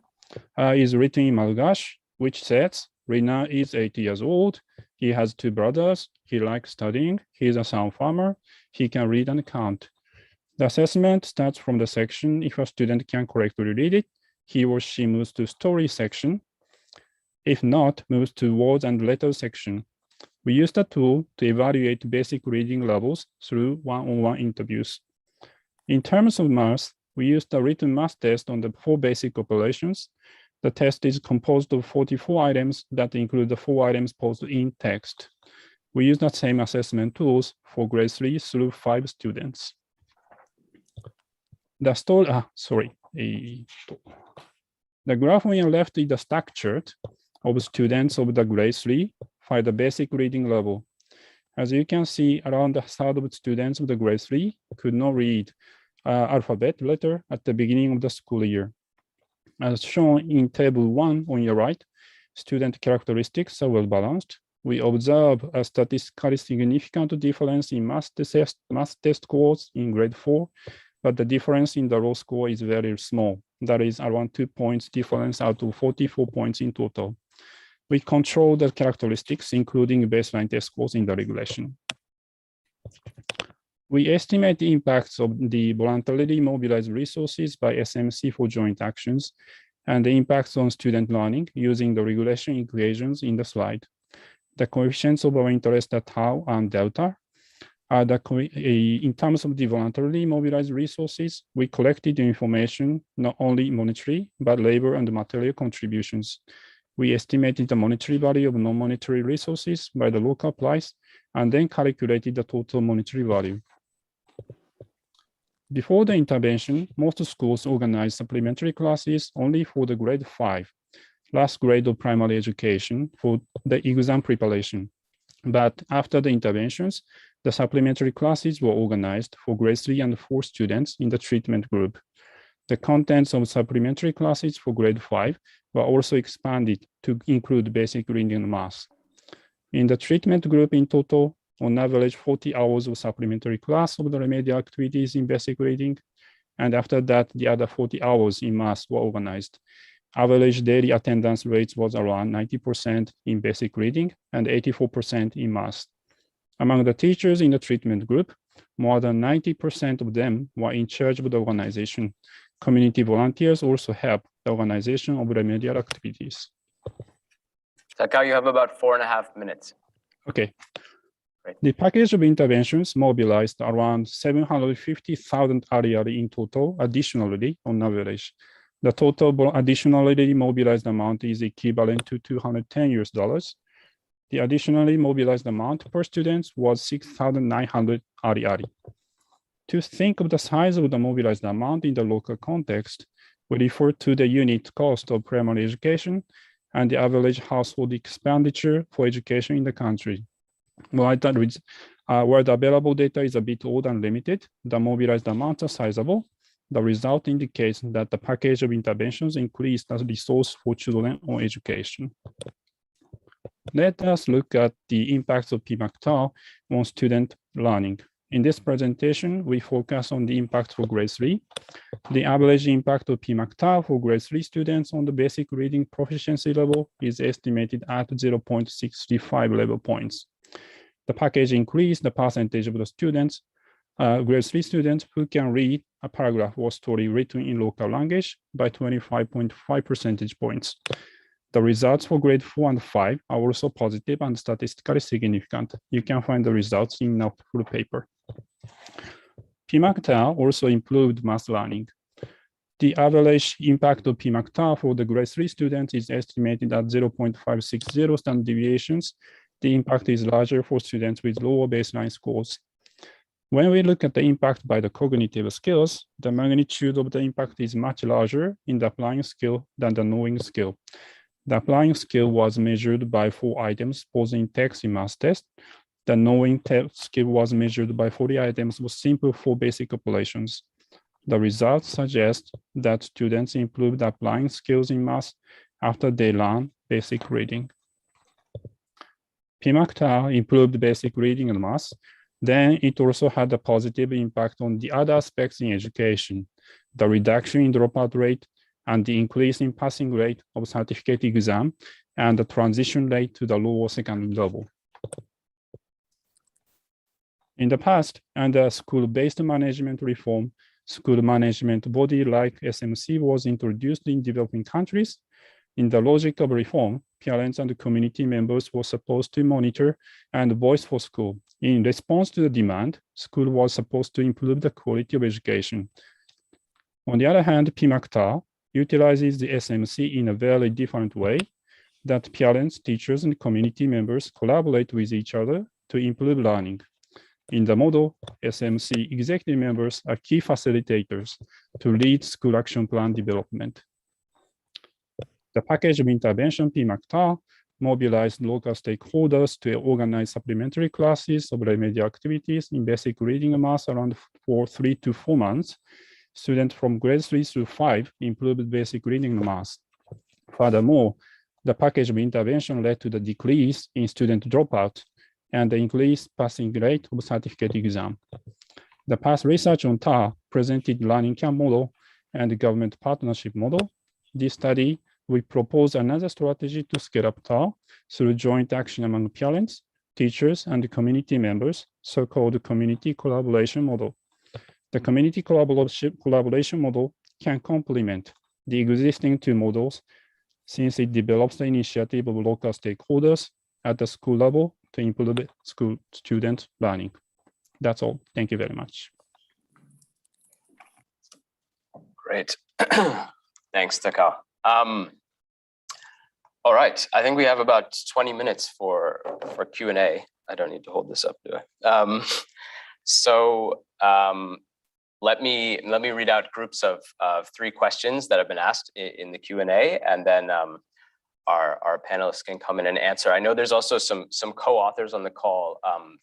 is written in Malgache, which says, Rina is 8 years old. He has 2 brothers. He likes studying. He is a sound farmer. He can read and count. The assessment starts from the section. If a student can correctly read it, he or she moves to story section. If not, moves to words and letters section. We use the tool to evaluate basic reading levels through one-on-one interviews. In terms of math, we use the written math test on the 4 basic operations. The test is composed of 44 items that include the 4 items posted in text. We use the same assessment tools for grade 3 through 5 students. The graph on your left is the stack chart of students of the grade 3 for the basic reading level. As you can see, around a third of students of the grade 3 could not read alphabet letter at the beginning of the school year. As shown in table 1 on your right, student characteristics are well balanced. We observe a statistically significant difference in math test scores in grade 4, but the difference in the raw score is very small. That is around 2 points difference out of 44 points in total. We control the characteristics, including baseline test scores in the regulation. We estimate the impacts of the voluntarily mobilized resources by SMC for joint actions and the impacts on student learning using the regulation equations in the slide. The coefficients of our interest are tau and delta. In terms of the voluntarily mobilized resources, we collected the information, not only monetary, but labor and material contributions. We estimated the monetary value of non-monetary resources by the local price, and then calculated the total monetary value. Before the intervention, most schools organized supplementary classes only for the grade 5, last grade of primary education, for the exam preparation. But after the interventions, the supplementary classes were organized for grade 3 and 4 students in the treatment group. The contents of supplementary classes for grade 5 were also expanded to include basic reading and math. In the treatment group in total, on average 40 hours of supplementary class of the remedial activities in basic reading, and after that, the other 40 hours in math were organized. Average daily attendance rates was around 90% in basic reading and 84% in math. Among the teachers in the treatment group, more than 90% of them were in charge of the organization. Community volunteers also help the organization of remedial activities. Takao, you have about 4.5 minutes. Okay. Right. The package of interventions mobilized around 750,000 ariary in total, additionally, on average. The total additionally mobilized amount is equivalent to $210. The additionally mobilized amount per student was 6,900 ariary. To think of the size of the mobilized amount in the local context, we refer to the unit cost of primary education and the average household expenditure for education in the country. Where the available data is a bit old and limited, the mobilized amounts are sizable. The result indicates that the package of interventions increased as resource for children on education. Let us look at the impacts of PMACTA on student learning. In this presentation, we focus on the impact for grade 3. The average impact of PMACTA for grade 3 students on the basic reading proficiency level is estimated at 0.65 level points. The package increased the percentage of the students, grade 3 students who can read a paragraph or story written in local language by 25.5 percentage points. The results for grade 4 and 5 are also positive and statistically significant. You can find the results in the full paper. PMACTA also improved math learning. The average impact of PMACTA for the grade 3 students is estimated at 0.560 standard deviations. The impact is larger for students with lower baseline scores. When we look at the impact by the cognitive skills, the magnitude of the impact is much larger in the applying skill than the knowing skill. The applying skill was measured by 4 items posed in text in math test. The knowing skill was measured by 40 items with simple 4 basic operations. The results suggest that students improved applying skills in math after they learn basic reading. PMACTA improved basic reading and math. Then it also had a positive impact on the other aspects in education, the reduction in dropout rate and the increase in passing rate of certificate exam and the transition rate to the lower secondary level. In the past, under school-based management reform, school management body like SMC was introduced in developing countries. In the logic of reform, parents and community members were supposed to monitor and voice for school. In response to the demand, school was supposed to improve the quality of education. On the other hand, PMACTA utilizes the SMC in a very different way, that parents, teachers, and community members collaborate with each other to improve learning. In the model, SMC executive members are key facilitators to lead school action plan development. The package of intervention PMACTA mobilized local stakeholders to organize supplementary classes of remedial activities in basic reading and math around for 3 to 4 months. Students from grades 3 through 5 improved basic reading and math. Furthermore, the package of intervention led to the decrease in student dropout and the increased passing rate of certificate exam. The past research on TAR presented learning camp model and government partnership model. This study, we propose another strategy to scale up TAR through joint action among parents, teachers, and community members, so-called community collaboration model. The community collaboration model can complement the existing 2 models since it develops the initiative of local stakeholders at the school level to improve school student learning. That's all. Thank you very much. Great. Thanks, Takao. All right, I think we have about 20 minutes for Q&A. I don't need to hold this up, do I? Let me read out groups of 3 questions that have been asked in the Q&A, and then our panelists can come in and answer. I know there's also some co-authors on the call,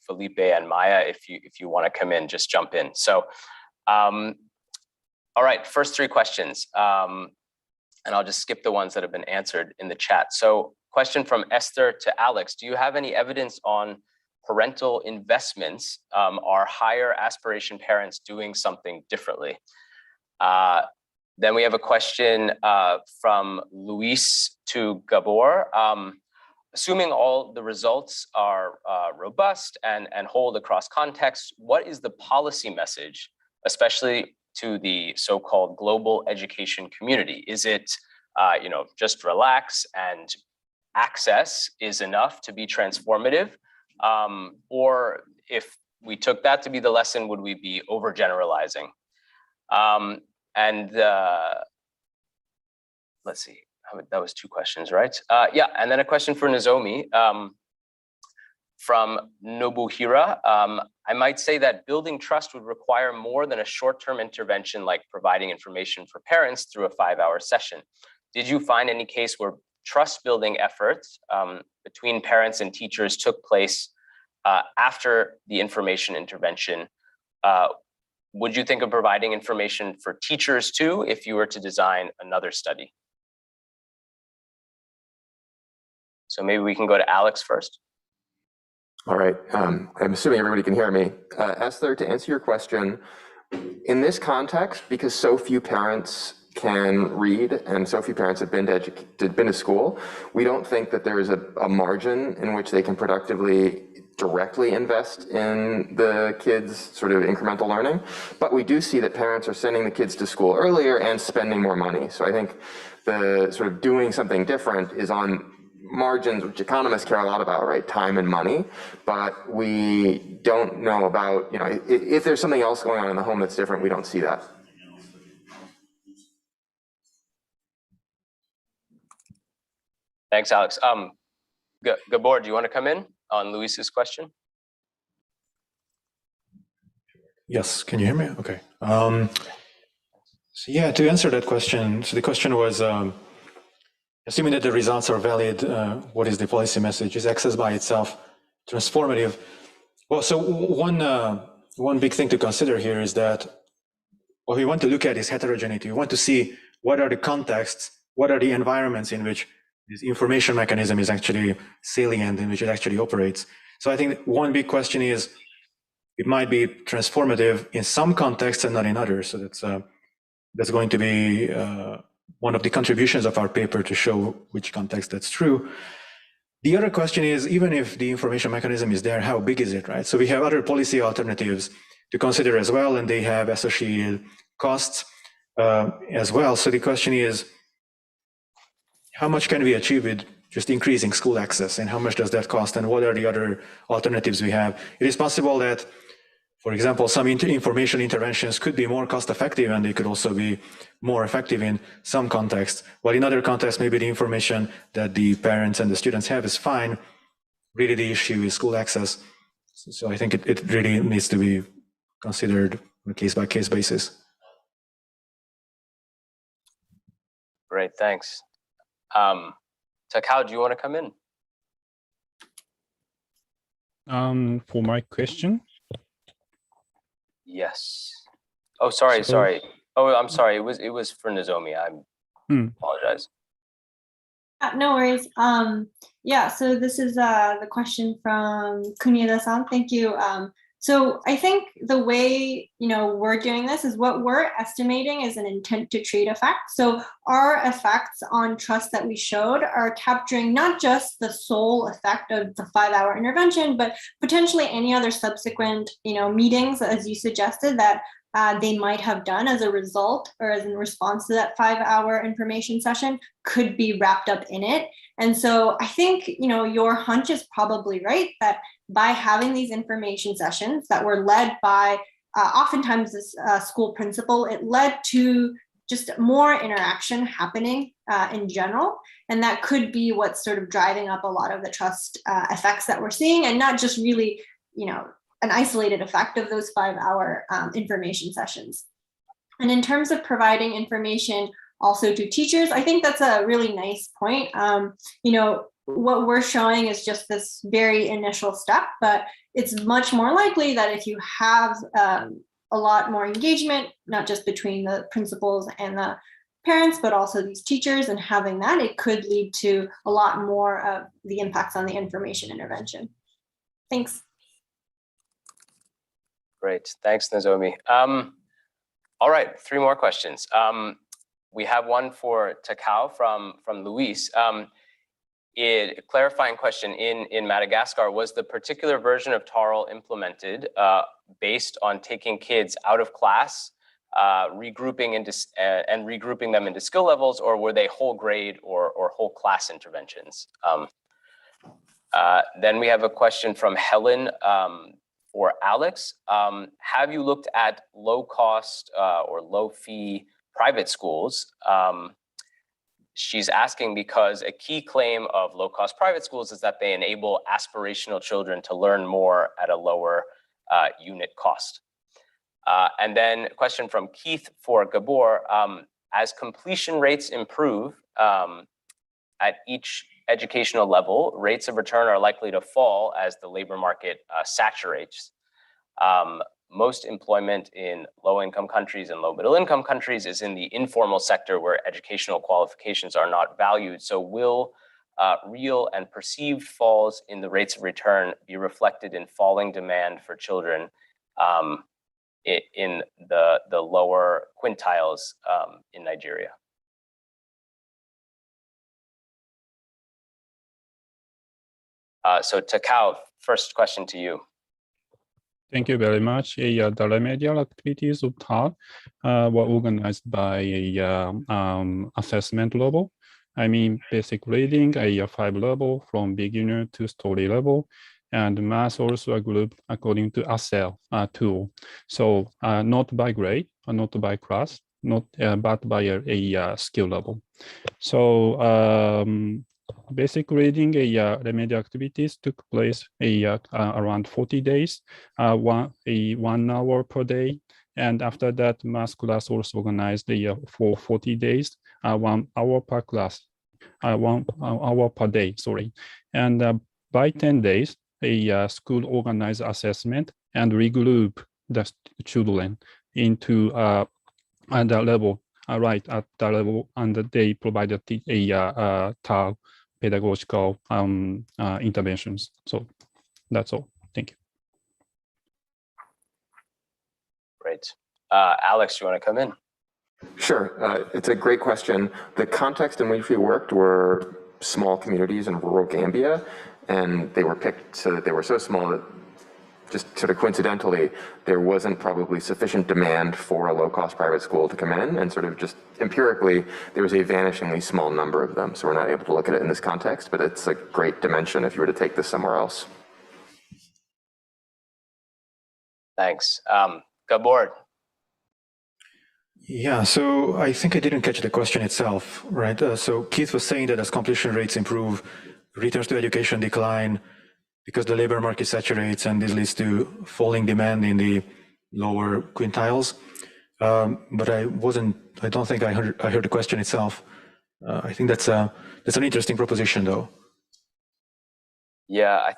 Felipe and Maya. If you want to come in, just jump in. So, all right, first 3 questions, and I'll just skip the ones that have been answered in the chat. So, question from Esther to Alex: do you have any evidence on parental investments? Are higher aspiration parents doing something differently? Then we have a question from Luis to Gabor. Assuming all the results are robust and hold across contexts, what is the policy message, especially to the so-called global education community? Is it, just relax and access is enough to be transformative? Or if we took that to be the lesson, would we be overgeneralizing? Let's see, that was 2 questions, right? Yeah, and then a question for Nozomi from Nobuhira. I might say that building trust would require more than a short-term intervention like providing information for parents through a 5-hour session. Did you find any case where trust-building efforts between parents and teachers took place after the information intervention? Would you think of providing information for teachers too if you were to design another study? So maybe we can go to Alex first. All right, I'm assuming everybody can hear me. Esther, to answer your question, in this context, because so few parents can read and so few parents have been to school, we don't think that there is a margin in which they can productively directly invest in the kids' sort of incremental learning. But we do see that parents are sending the kids to school earlier and spending more money. So I think the sort of doing something different is on margins, which economists care a lot about, right? Time and money. But we don't know about, if there's something else going on in the home that's different, we don't see that. Thanks, Alex. Gabor, do you want to come in on Luis's question? Yes, can you hear me? Okay. So yeah, to answer that question, so the question was, assuming that the results are valid, what is the policy message? Is access by itself transformative? Well, so one big thing to consider here is that what we want to look at is heterogeneity. We want to see what are the contexts, what are the environments in which this information mechanism is actually salient, in which it actually operates. So I think one big question is, it might be transformative in some contexts and not in others. So that's going to be one of the contributions of our paper to show which context that's true. The other question is, even if the information mechanism is there, how big is it, right? So we have other policy alternatives to consider as well, and they have associated costs as well. So the question is, how much can we achieve with just increasing school access, and how much does that cost, and what are the other alternatives we have? It is possible that, for example, some information interventions could be more cost effective, and they could also be more effective in some contexts, while in other contexts, maybe the information that the parents and the students have is fine. Really the issue is school access. So I think it really needs to be considered on a case-by-case basis. Great, thanks. Takao, do you want to come in? For my question. Yes. Oh, sorry. Oh, I'm sorry. It was for Nozomi. I apologize. No worries. Yeah, so this is the question from Kunieda-san. Thank you. So I think the way we're doing this is what we're estimating is an intent to treat effect. So our effects on trust that we showed are capturing not just the sole effect of the 5-hour intervention, but potentially any other subsequent meetings, as you suggested, that they might have done as a result or as in response to that 5-hour information session could be wrapped up in it. And so I think your hunch is probably right, that by having these information sessions that were led by oftentimes this school principal, it led to just more interaction happening in general. And that could be what's sort of driving up a lot of the trust effects that we're seeing, and not just really, an isolated effect of those 5-hour information sessions. And in terms of providing information also to teachers, I think that's a really nice point. What we're showing is just this very initial step, but it's much more likely that if you have a lot more engagement, not just between the principals and the parents, but also these teachers, and having that, it could lead to a lot more of the impacts on the information intervention. Thanks. Great, thanks, Nozomi. All right, 3 more questions. We have one for Takao from Luis. A clarifying question, in Madagascar, was the particular version of TARL implemented based on taking kids out of class, regrouping them into skill levels, or were they whole grade or whole class interventions? Then we have a question from Helen for Alex. Have you looked at low cost or low fee private schools? She's asking because a key claim of low-cost private schools is that they enable aspirational children to learn more at a lower unit cost. And then a question from Keith for Gabor. As completion rates improve at each educational level, rates of return are likely to fall as the labor market saturates. Most employment in low-income countries and low-middle-income countries is in the informal sector where educational qualifications are not valued. So will real and perceived falls in the rates of return be reflected in falling demand for children in the lower quintiles in Nigeria? So Takao, first question to you. Thank you very much. The remedial activities of TAL were organized by assessment level. I mean, basic reading, a 5 level from beginner to story level, and math also are grouped according to ASEL tool. So not by grade, not by class, but by a skill level. So basic reading remedial activities took place around 40 days, 1 hour per day. And after that, math class also organized for 40 days, 1 hour per class, 1 hour per day, sorry. And by 10 days, a school organized assessment and regroup the children into the level, right at the level, and they provided a TAL pedagogical interventions. So that's all. Thank you. Great. Alex, you want to come in? Sure, it's a great question. The context in which we worked were small communities in rural Gambia, and they were picked so that they were so small that just sort of coincidentally, there wasn't probably sufficient demand for a low-cost private school to come in, and sort of just empirically, there was a vanishingly small number of them. So we're not able to look at it in this context, but it's a great dimension if you were to take this somewhere else. Thanks. Gabor. Yeah, so I think I didn't catch the question itself, right? So Keith was saying that as completion rates improve, returns to education decline because the labor market saturates, and this leads to falling demand in the lower quintiles. But I don't think I heard the question itself. I think that's an interesting proposition, though. Yeah, I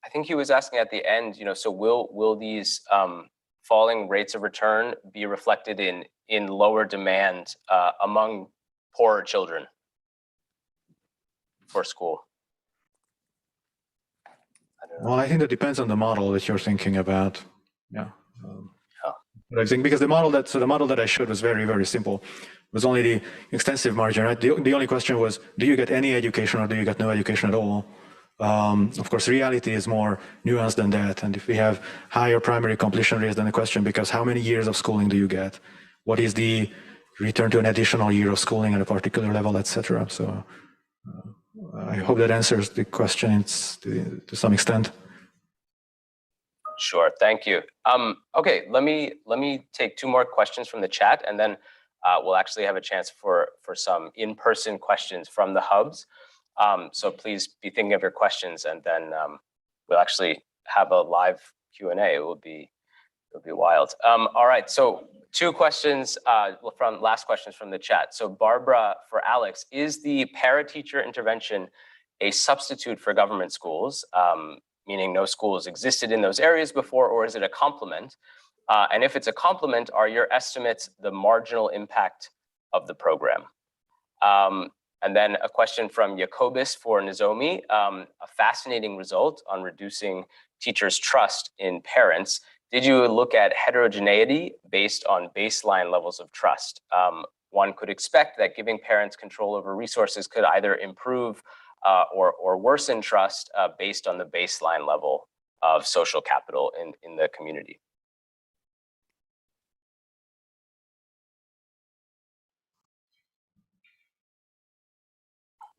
think he was asking at the end, so will these falling rates of return be reflected in lower demand among poorer children for school? Well, I think that depends on the model that you're thinking about. Yeah. But I think because the model that I showed was very, very simple. It was only the extensive margin, right? The only question was, do you get any education or do you get no education at all? Of course, reality is more nuanced than that. And if we have higher primary completion rates, then the question becomes, how many years of schooling do you get? What is the return to an additional year of schooling at a particular level, etc. So I hope that answers the question to some extent. Sure, thank you. Okay, let me take two more questions from the chat, and then we'll actually have a chance for some in-person questions from the hubs. So please be thinking of your questions, and then we'll actually have a live Q&A. It'll be wild. All right, so two questions last questions from the chat. So Barbara, for Alex, is the para-teacher intervention a substitute for government schools, meaning no schools existed in those areas before, or is it a complement? And if it's a complement, are your estimates the marginal impact of the program? And then a question from Jacobus for Nozomi, a fascinating result on reducing teachers' trust in parents. Did you look at heterogeneity based on baseline levels of trust? One could expect that giving parents control over resources could either improve or worsen trust based on the baseline level of social capital in the community.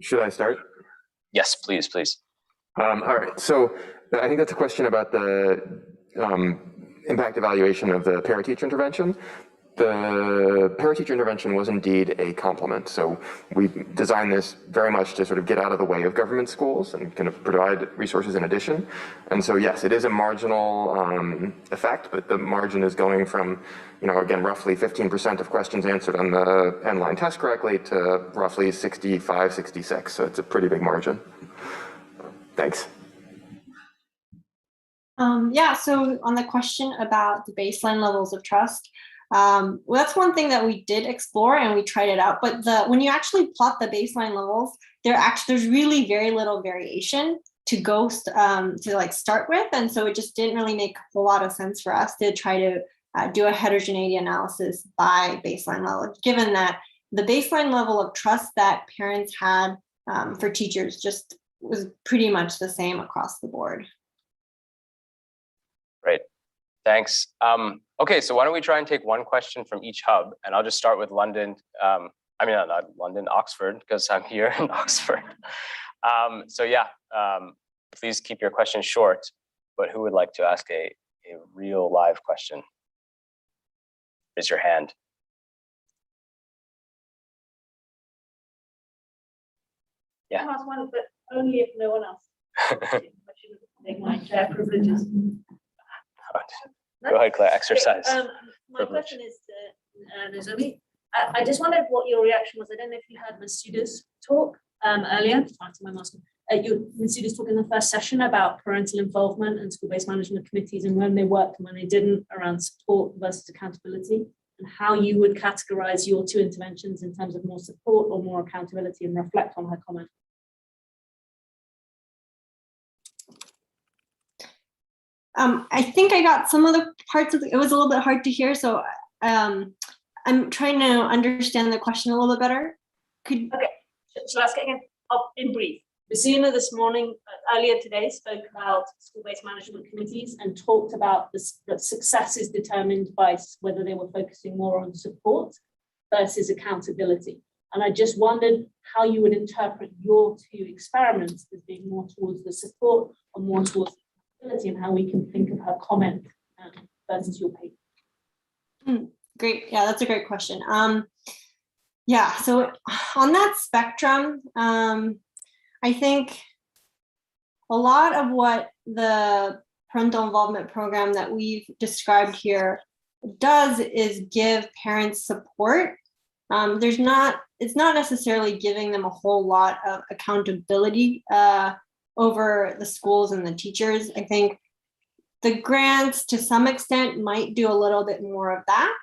Should I start? Yes, please, please. All right, so I think that's a question about the impact evaluation of the para-teacher intervention. The para-teacher intervention was indeed a complement. So we designed this very much to sort of get out of the way of government schools and kind of provide resources in addition. And so yes, it is a marginal effect, but the margin is going from, again, roughly 15% of questions answered on the end-line test correctly to roughly 65, 66. So it's a pretty big margin. Thanks. Yeah, so on the question about the baseline levels of trust, well, that's one thing that we did explore and we tried it out. But when you actually plot the baseline levels, there's really very little variation to go to start with, and so it just didn't really make a whole lot of sense for us to try to do a heterogeneity analysis by baseline level, given that the baseline level of trust that parents had for teachers just was pretty much the same across the board. Great, thanks. Okay, so why don't we try and take one question from each hub, and I'll just start with London. Not London, Oxford, because I'm here in Oxford. So yeah, please keep your questions short, but who would like to ask a real live question? Raise your hand. Yeah. I'll ask one, but only if no one else. I should take my chair privileges. Go ahead, Claire, exercise. My question is to Nozomi. I just wondered what your reaction was. I don't know if you heard Masuda's talk earlier. Masuda's talk in the first session about parental involvement and school-based management committees and when they worked and when they didn't around support versus accountability, and how you would categorize your two interventions in terms of more support or more accountability, and reflect on her comment. I think I got some of the parts of it. It was a little bit hard to hear, so I'm trying to understand the question a little bit better. So let's get again in brief. Basina this morning, earlier today, spoke about school-based management committees and talked about that success is determined by whether they were focusing more on support versus accountability. And I just wondered how you would interpret your two experiments as being more towards the support or more towards accountability, and how we can think of her comment versus your paper. Great. Yeah, that's a great question. Yeah, so on that spectrum, I think a lot of what the parental involvement program that we've described here does is give parents support. It's not necessarily giving them a whole lot of accountability over the schools and the teachers. I think the grants to some extent might do a little bit more of that.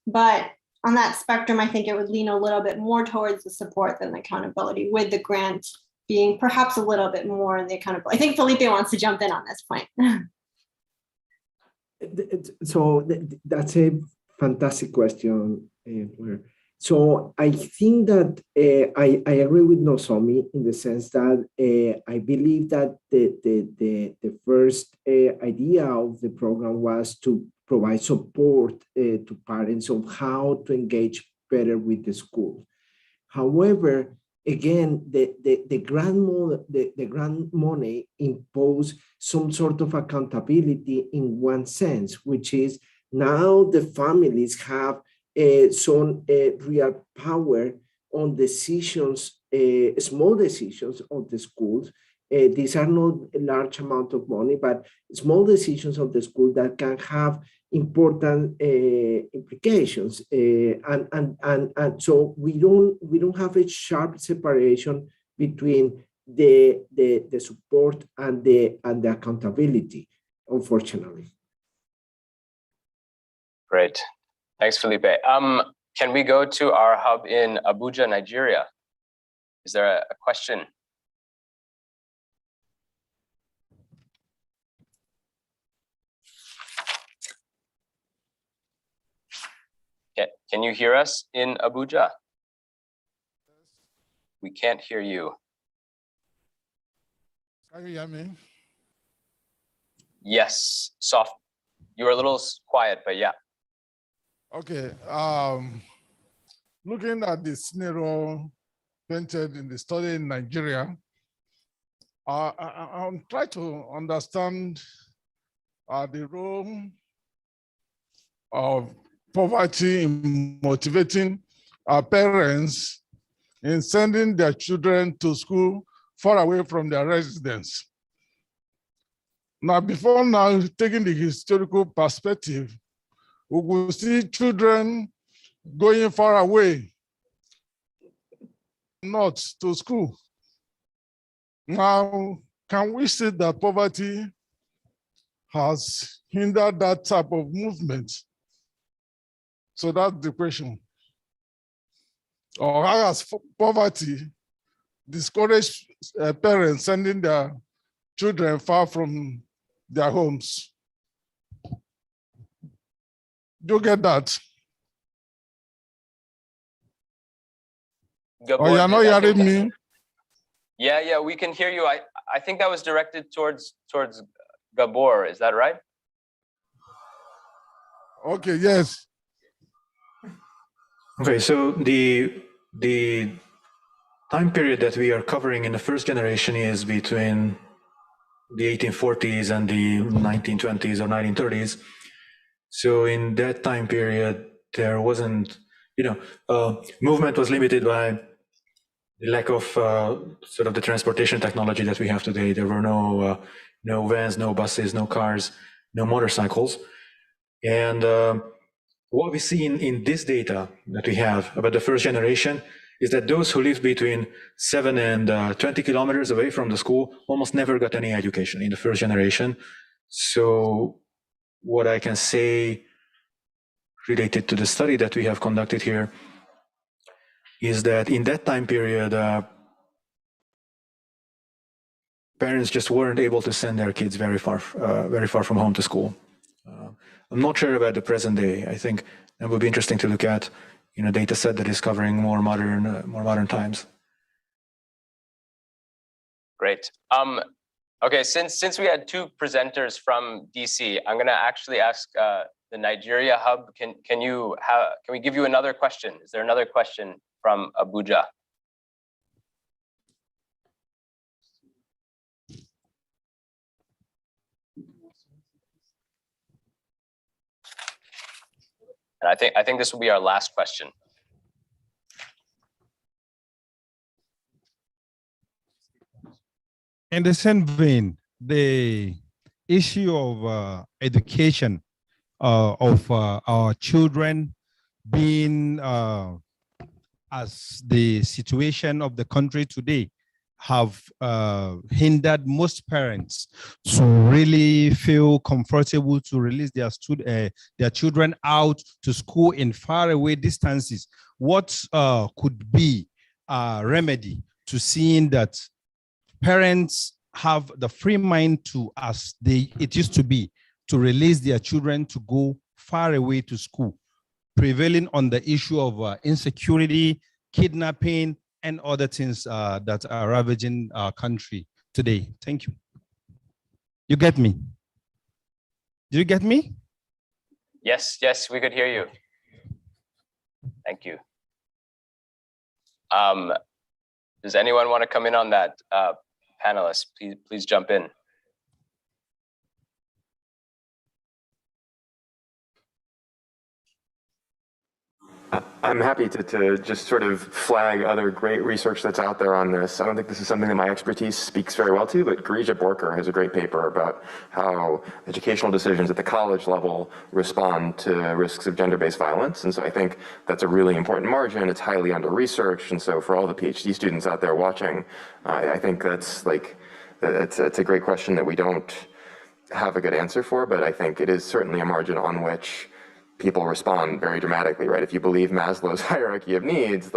But on that spectrum, I think it would lean a little bit more towards the support than the accountability, with the grant being perhaps a little bit more in the accountability. I think Felipe wants to jump in on this point. So that's a fantastic question. So I think that I agree with Nozomi in the sense that I believe that the first idea of the program was to provide support to parents on how to engage better with the school. However, again, the grant money impose some sort of accountability in one sense, which is now the families have some real power on decisions, small decisions of the schools. These are not a large amount of money, but small decisions of the school that can have important implications. And so we don't have a sharp separation between the support and the accountability, unfortunately. Great. Thanks, Felipe. Can we go to our hub in Abuja, Nigeria? Is there a question? Can you hear us in Abuja? We can't hear you. Can you hear me? Yes, soft. You were a little quiet, but yeah. Okay. Looking at the scenario painted in the study in Nigeria, I'm trying to understand the role of poverty in motivating our parents in sending their children to school far away from their residence. Now, before now, taking the historical perspective, we will see children going far away, not to school. Now, can we say that poverty has hindered that type of movement? So that's the question. Or how has poverty discouraged parents sending their children far from their homes? Do you get that? Gabor, Oh, you're not hearing me? Yeah, we can hear you. I think that was directed towards Gabor. Is that right? Okay, yes. Okay, so the time period that we are covering in the first generation is between the 1840s and the 1920s or 1930s. So in that time period, there wasn't, movement was limited by the lack of sort of the transportation technology that we have today. There were no vans, no buses, no cars, no motorcycles. And what we see in this data that we have about the first generation is that those who lived between 7 and 20 kilometers away from the school almost never got any education in the first generation. So what I can say related to the study that we have conducted here is that in that time period, parents just weren't able to send their kids very far from home to school. I'm not sure about the present day. I think it would be interesting to look at, data set that is covering more modern times. Great. Okay, since we had two presenters from DC, I'm going to actually ask the Nigeria hub. Can we give you another question? Is there another question from Abuja? And I think this will be our last question. In the same vein, the issue of education of our children being as the situation of the country today have hindered most parents to really feel comfortable to release their children out to school in faraway distances. What could be a remedy to seeing that parents have the free mind to, as it used to be, to release their children to go far away to school, prevailing on the issue of insecurity, kidnapping, and other things that are ravaging our country today? Thank you. You get me? Do you get me? Yes, we could hear you. Thank you. Does anyone want to come in on that? Panelists, please jump in. I'm happy to just sort of flag other great research that's out there on this. I don't think this is something that my expertise speaks very well to, but Grija Borker has a great paper about how educational decisions at the college level respond to risks of gender-based violence. And so I think that's a really important margin. It's highly under-researched. And so for all the PhD students out there watching, I think that's like, it's a great question that we don't have a good answer for, but I think it is certainly a margin on which people respond very dramatically, right? If you believe Maslow's hierarchy of needs,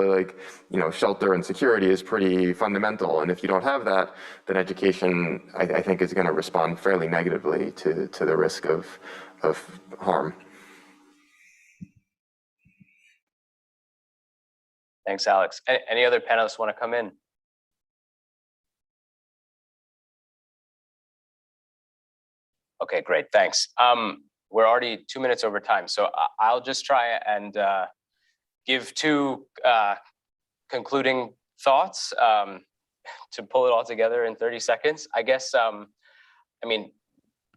shelter and security is pretty fundamental. And if you don't have that, then education, I think, is going to respond fairly negatively to the risk of harm. Thanks, Alex. Any other panelists want to come in? Okay, great, thanks. We're already 2 minutes over time, so I'll just try and give two concluding thoughts to pull it all together in 30 seconds. I guess,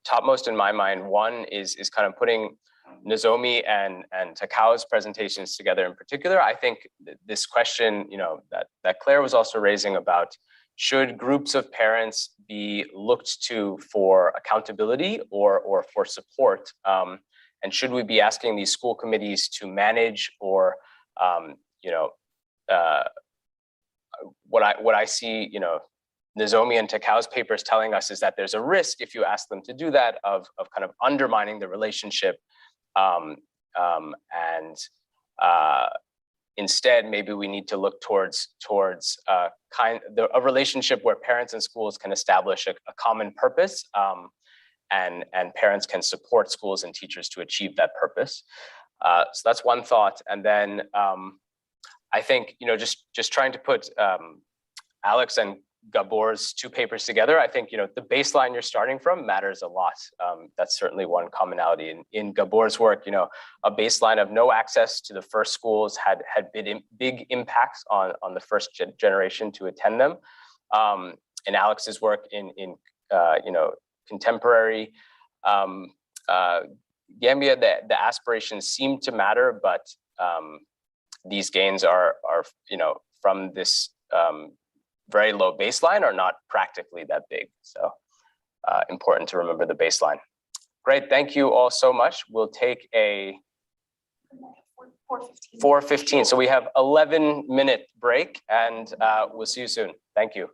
topmost in my mind, one is kind of putting Nozomi and Takao's presentations together in particular. I think this question, that Claire was also raising about, should groups of parents be looked to for accountability or for support? And should we be asking these school committees to manage, or what I see, Nozomi and Takao's papers telling us is that there's a risk, if you ask them to do that, of kind of undermining the relationship, instead, maybe we need to look towards a relationship where parents and schools can establish a common purpose, and parents can support schools and teachers to achieve that purpose. So that's one thought. And then I think, just trying to put Alex and Gabor's two papers together, I think, the baseline you're starting from matters a lot. That's certainly one commonality in Gabor's work. A baseline of no access to the first schools had big impacts on the first generation to attend them. In Alex's work in contemporary Gambia, the aspirations seem to matter, but these gains are from this very low baseline are not practically that big. So important to remember the baseline. Great, thank you all so much. We'll take a 4:15. So we have 11-minute break, and we'll see you soon. Thank you.